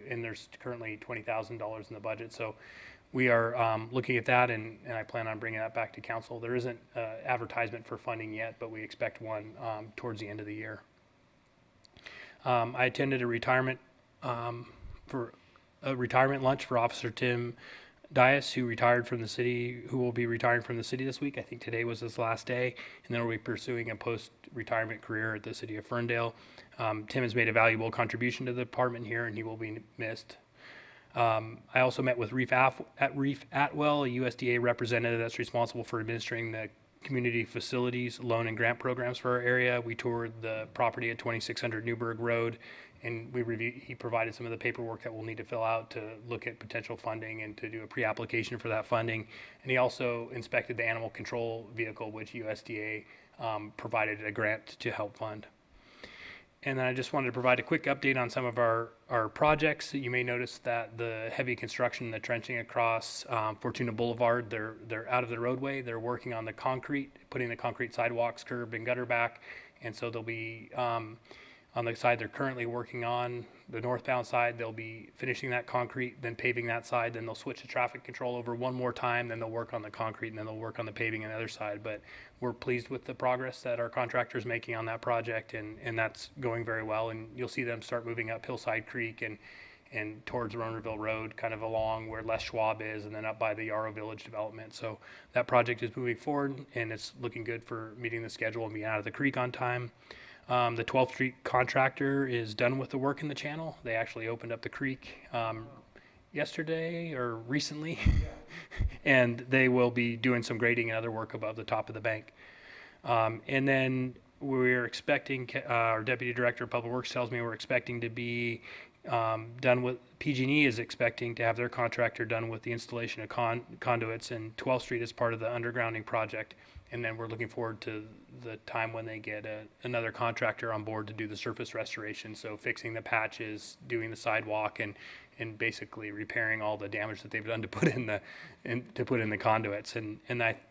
and there's currently $20,000 in the budget. So we are looking at that, and I plan on bringing that back to council. There isn't advertisement for funding yet, but we expect one towards the end of the year. I attended a retirement lunch for Officer Tim Dias, who will be retiring from the city this week. I think today was his last day, and then we'll be pursuing a post-retirement career at the city of Ferndale. Tim has made a valuable contribution to the department here, and he will be missed. I also met with Reef Atwell, a USDA representative that's responsible for administering the community facilities, loan and grant programs for our area. We toured the property at 2600 Newburgh Road, and he provided some of the paperwork that we'll need to fill out to look at potential funding and to do a pre-application for that funding. And he also inspected the animal control vehicle, which USDA provided a grant to help fund. And then I just wanted to provide a quick update on some of our projects. You may notice that the heavy construction, the trenching across Fortuna Boulevard, they're out of the roadway. They're working on the concrete, putting the concrete sidewalks, curb, and gutter back. And so they'll be on the side they're currently working on, the northbound side, they'll be finishing that concrete, then paving that side, then they'll switch the traffic control over one more time, then they'll work on the concrete, and then they'll work on the paving on the other side. But we're pleased with the progress that our contractor's making on that project, and that's going very well. And you'll see them start moving up Hillside Creek and towards Ronerville Road, kind of along where Les Schwab is, and then up by the Yarrow Village development. So that project is moving forward, and it's looking good for meeting the schedule and being out of the creek on time. The 12th Street contractor is done with the work in the channel. They actually opened up the creek yesterday or recently, and they will be doing some grading and other work above the top of the bank. And then we're expecting, our Deputy Director of Public Works tells me we're expecting to be done with, PG&E is expecting to have their contractor done with the installation of conduits, and 12th Street is part of the undergrounding project. And then we're looking forward to the time when they get another contractor on board to do the surface restoration. So fixing the patches, doing the sidewalk, and basically repairing all the damage that they've done to put in the conduits. And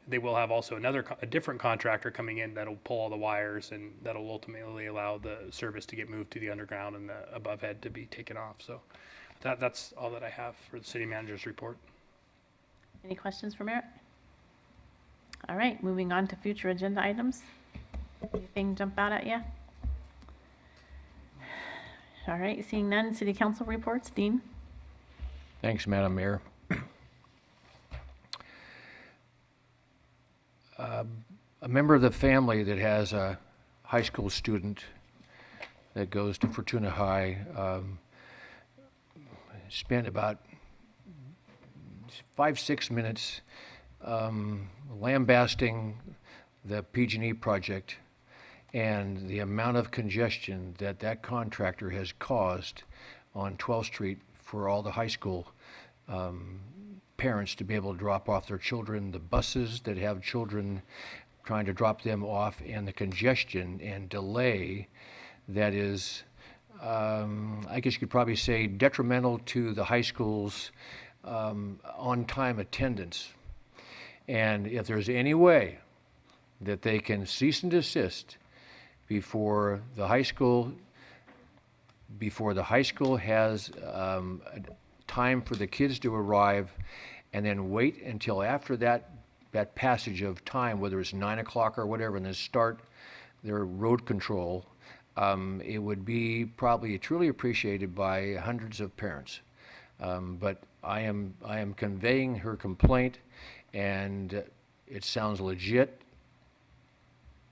they will have also a different contractor coming in that'll pull all the wires, and that'll ultimately allow the service to get moved to the underground and the above head to be taken off. So that's all that I have for the city manager's report. Any questions for Merritt? All right, moving on to future agenda items. Anything jump out at you? All right, seeing none, city council reports. Dean? Thanks, Madam Mayor. A member of the family that has a high school student that goes to Fortuna High. Spent about 5-6 minutes lambasting the PG&E project and the amount of congestion that that contractor has caused on 12th Street for all the high school parents to be able to drop off their children, the buses that have children trying to drop them off, and the congestion and delay that is, I guess you could probably say, detrimental to the high school's on-time attendance. And if there's any way that they can cease and desist before the high school has time for the kids to arrive, and then wait until after that passage of time, whether it's 9 o'clock or whatever, and then start their road control, it would be probably truly appreciated by hundreds of parents. But I am conveying her complaint, and it sounds legit.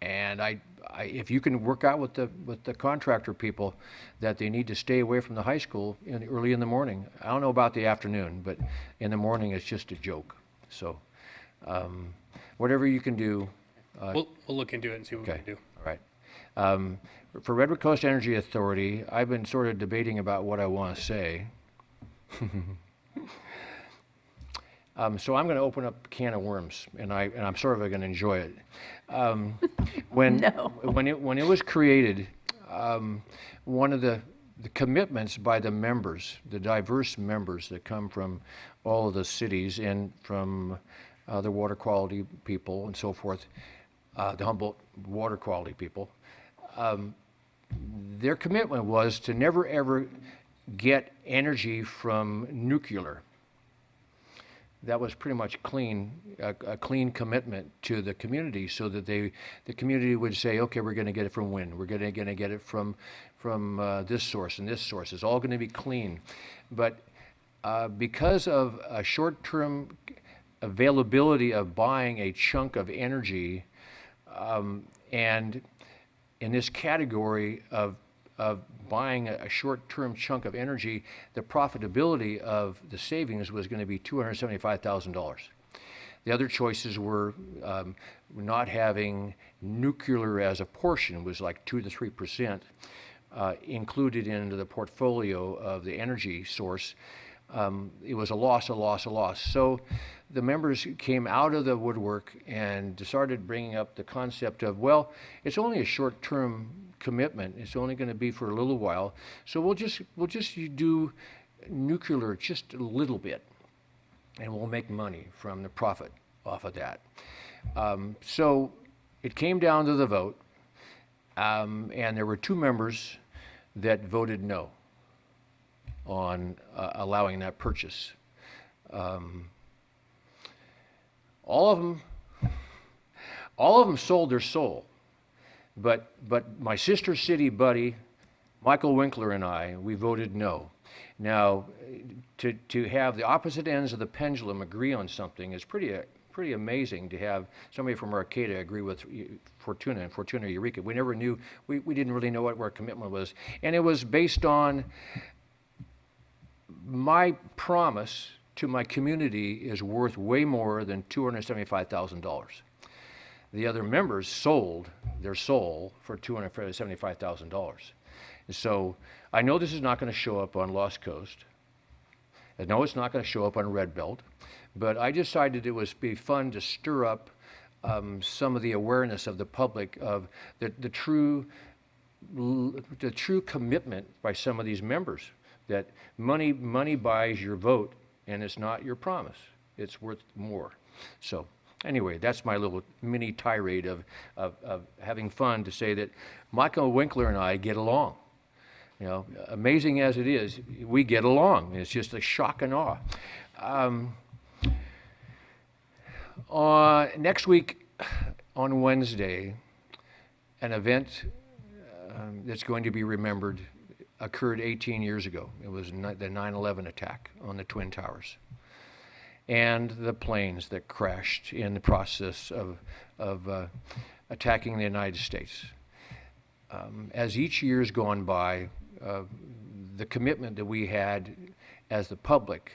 And if you can work out with the contractor people that they need to stay away from the high school early in the morning. I don't know about the afternoon, but in the morning it's just a joke. So whatever you can do. We'll look into it and see what we can do. All right. For Redwood Coast Energy Authority, I've been sort of debating about what I want to say. So I'm going to open up a can of worms, and I'm sort of going to enjoy it. When it was created, one of the commitments by the members, the diverse members that come from all of the cities and from the water quality people and so forth, the Humboldt water quality people, their commitment was to never ever get energy from nuclear. That was pretty much a clean commitment to the community, so that the community would say, okay, we're going to get it from wind, we're going to get it from this source and this source. It's all going to be clean. But because of a short-term availability of buying a chunk of energy, and in this category of buying a short-term chunk of energy, the profitability of the savings was going to be $275,000. The other choices were not having nuclear as a portion, was like 2 to 3% included into the portfolio of the energy source. It was a loss, a loss, a loss. So the members came out of the woodwork and started bringing up the concept of, well, it's only a short-term commitment. It's only going to be for a little while. So we'll just do nuclear just a little bit, and we'll make money from the profit off of that. So it came down to the vote, and there were 2 members that voted no on allowing that purchase. All of them sold their soul. But my sister city buddy, Michael Winkler, and I, we voted no. Now, to have the opposite ends of the pendulum agree on something is pretty amazing. To have somebody from Arcata agree with Fortuna and Fortuna Eureka. We never knew, we didn't really know what our commitment was. And it was based on my promise to my community is worth way more than $275,000. The other members sold their soul for $275,000. So I know this is not going to show up on Lost Coast. I know it's not going to show up on Red Belt, but I decided it would be fun to stir up some of the awareness of the public of the true commitment by some of these members, that money buys your vote, and it's not your promise. It's worth more. So anyway, that's my little mini tirade of having fun to say that Michael Winkler and I get along. You know, amazing as it is, we get along. It's just a shock and awe. Next week, on Wednesday, an event that's going to be remembered occurred 18 years ago. It was the 9/11 attack on the Twin Towers, and the planes that crashed in the process of attacking the United States. as each year's gone by, the commitment that we had as the public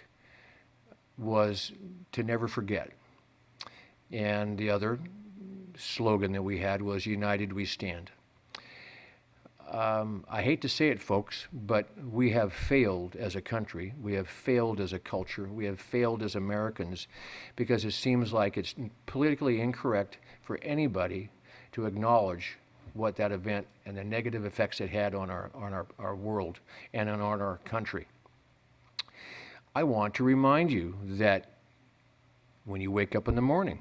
was to never forget. And the other slogan that we had was United We Stand. I hate to say it, folks, but we have failed as a country. We have failed as a culture. We have failed as Americans because it seems like it's politically incorrect for anybody to acknowledge what that event and the negative effects it had on our world and on our country. I want to remind you that when you wake up in the morning,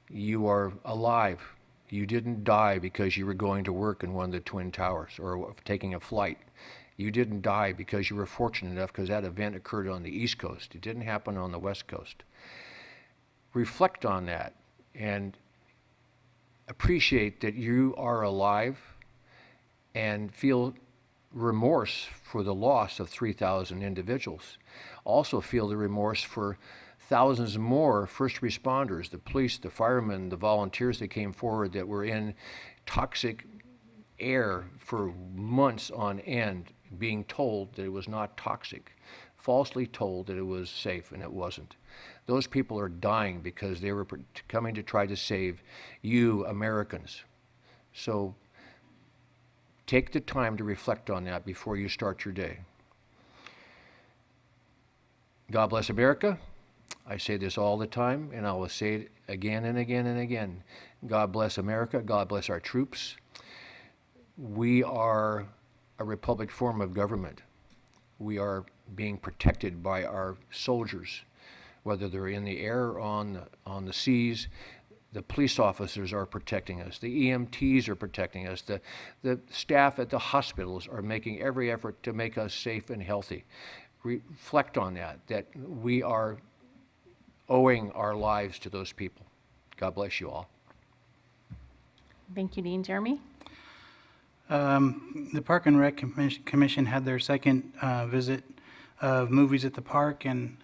you are alive. You didn't die because you were going to work in one of the Twin Towers or taking a flight. You didn't die because you were fortunate enough because that event occurred on the East Coast. It didn't happen on the West Coast. Reflect on that and appreciate that you are alive and feel remorse for the loss of 3,000 individuals. Also feel the remorse for thousands more first responders, the police, the firemen, the volunteers that came forward that were in toxic air for months on end, being told that it was not toxic, falsely told that it was safe, and it wasn't. Those people are dying because they were coming to try to save you, Americans. So take the time to reflect on that before you start your day. God bless America. I say this all the time, and I will say it again and again and again. God bless America. God bless our troops. We are a republic form of government. We are being protected by our soldiers, whether they're in the air or on the seas. The police officers are protecting us. The EMTs are protecting us. The staff at the hospitals are making every effort to make us safe and healthy. Reflect on that we are owing our lives to those people. God bless you all. Thank you, Dean. Jeremy? The Park and Rec Commission had their second visit of movies at the park, and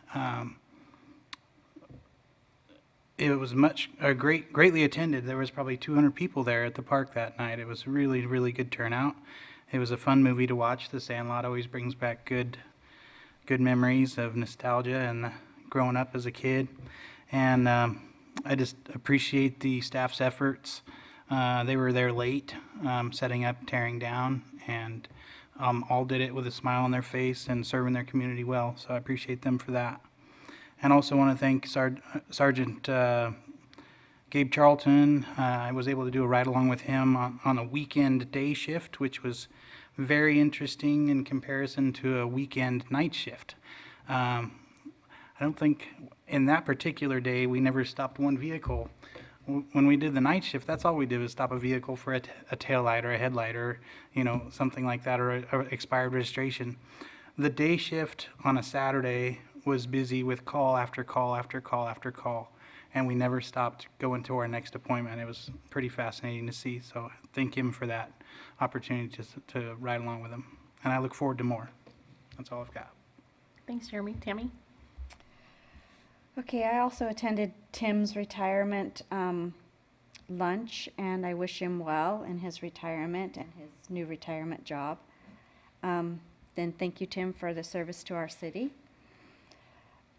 it was greatly attended. There was probably 200 people there at the park that night. It was really, really good turnout. It was a fun movie to watch. The Sandlot always brings back good memories of nostalgia and growing up as a kid. And I just appreciate the staff's efforts. They were there late, setting up, tearing down, and all did it with a smile on their face and serving their community well. So I appreciate them for that. And also want to thank Sergeant Gabe Charlton. I was able to do a ride along with him on a weekend day shift, which was very interesting in comparison to a weekend night shift. I don't think in that particular day we never stopped one vehicle. When we did the night shift, that's all we did was stop a vehicle for a tail light or a headlight or something like that, or a expired registration. The day shift on a Saturday was busy with call after call after call after call, and we never stopped going to our next appointment. It was pretty fascinating to see, so thank him for that opportunity to ride along with him, and I look forward to more. That's all I've got. Thanks, Jeremy. Tammy? Okay, I also attended Tim's retirement lunch, and I wish him well in his retirement and his new retirement job. Then thank you, Tim, for the service to our city.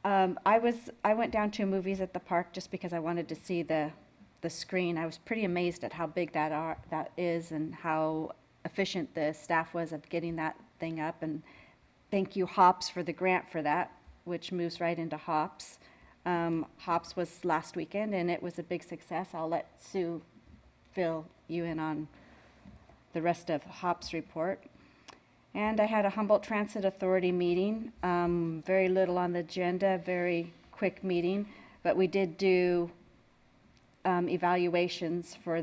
I went down to movies at the park just because I wanted to see the screen. I was pretty amazed at how big that is and how efficient the staff was of getting that thing up. And thank you, Hops, for the grant for that, which moves right into Hops. Hops was last weekend, and it was a big success. I'll let Sue fill you in on the rest of Hops' report. And I had a Humboldt Transit Authority meeting. Very little on the agenda, very quick meeting, but we did do evaluations for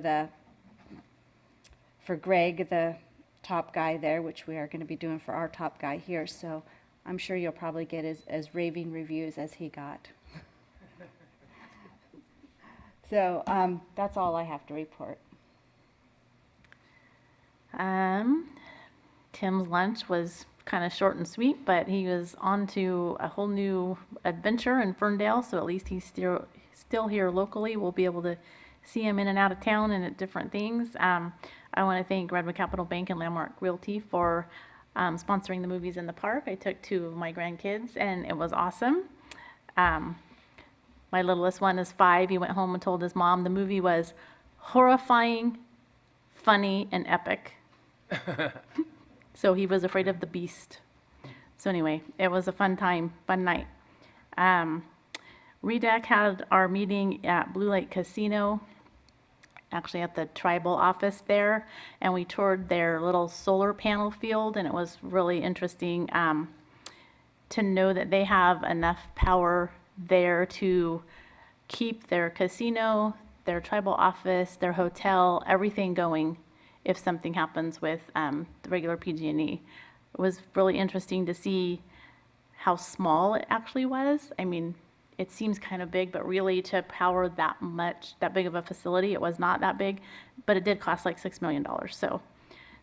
Greg, the top guy there, which we are going to be doing for our top guy here. So I'm sure you'll probably get as raving reviews as he got. So that's all I have to report. Tim's lunch was kind of short and sweet, but he was on to a whole new adventure in Ferndale, so at least he's still here locally. We'll be able to see him in and out of town and at different things. I want to thank Redwood Capital Bank and Landmark Realty for sponsoring the movies in the park. I took 2 of my grandkids, and it was awesome. My littlest one is 5. He went home and told his mom the movie was horrifying, funny, and epic. So he was afraid of the beast. So anyway, it was a fun time, fun night. REDAC had our meeting at Blue Lake Casino, actually at the tribal office there, and we toured their little solar panel field, and it was really interesting to know that they have enough power there to keep their casino, their tribal office, their hotel, everything going if something happens with the regular PG&E. It was really interesting to see how small it actually was. I mean, it seems kind of big, but really to power that big of a facility, it was not that big, but it did cost like $6 million. So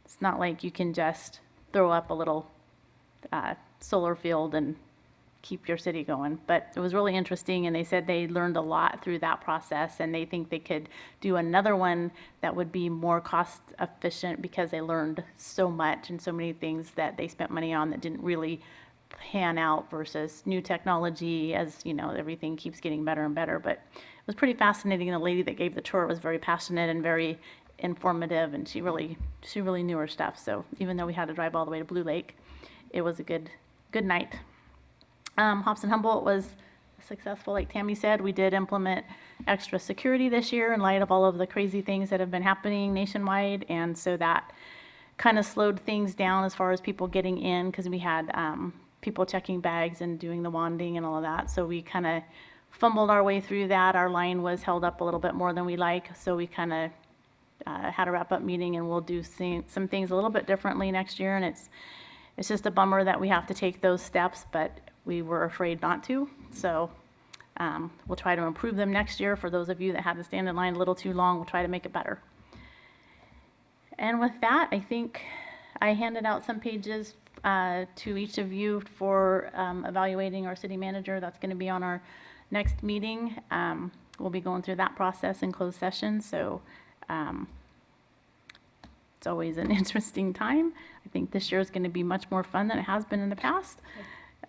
it's not like you can just throw up a little solar field and keep your city going. But it was really interesting, and they said they learned a lot through that process, and they think they could do another one that would be more cost efficient because they learned so much and so many things that they spent money on that didn't really pan out versus new technology. As you know, everything keeps getting better and better. But it was pretty fascinating. The lady that gave the tour was very passionate and very informative, and she really knew her stuff. So even though we had to drive all the way to Blue Lake, it was a good night. Hobson Humboldt was successful, like Tammy said. We did implement extra security this year in light of all of the crazy things that have been happening nationwide, and so that kind of slowed things down as far as people getting in, because we had people checking bags and doing the wanding and all of that. So we kind of fumbled our way through that. Our line was held up a little bit more than we like, so we kind of had a wrap-up meeting, and we'll do some things a little bit differently next year. And it's just a bummer that we have to take those steps, but we were afraid not to. So we'll try to improve them next year. For those of you that had to stand in line a little too long, we'll try to make it better. And with that, I think I handed out some pages to each of you for evaluating our city manager. That's going to be on our next meeting. We'll be going through that process in closed session. So it's always an interesting time. I think this year is going to be much more fun than it has been in the past.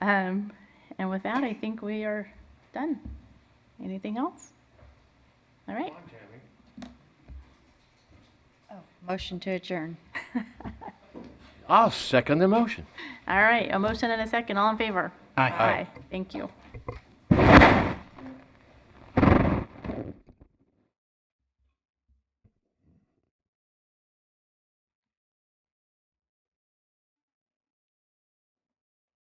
And with that, I think we are done. Anything else? All right. Motion to adjourn. I'll second the motion. All right. A motion and a second. All in favor? Aye. Aye. Thank you.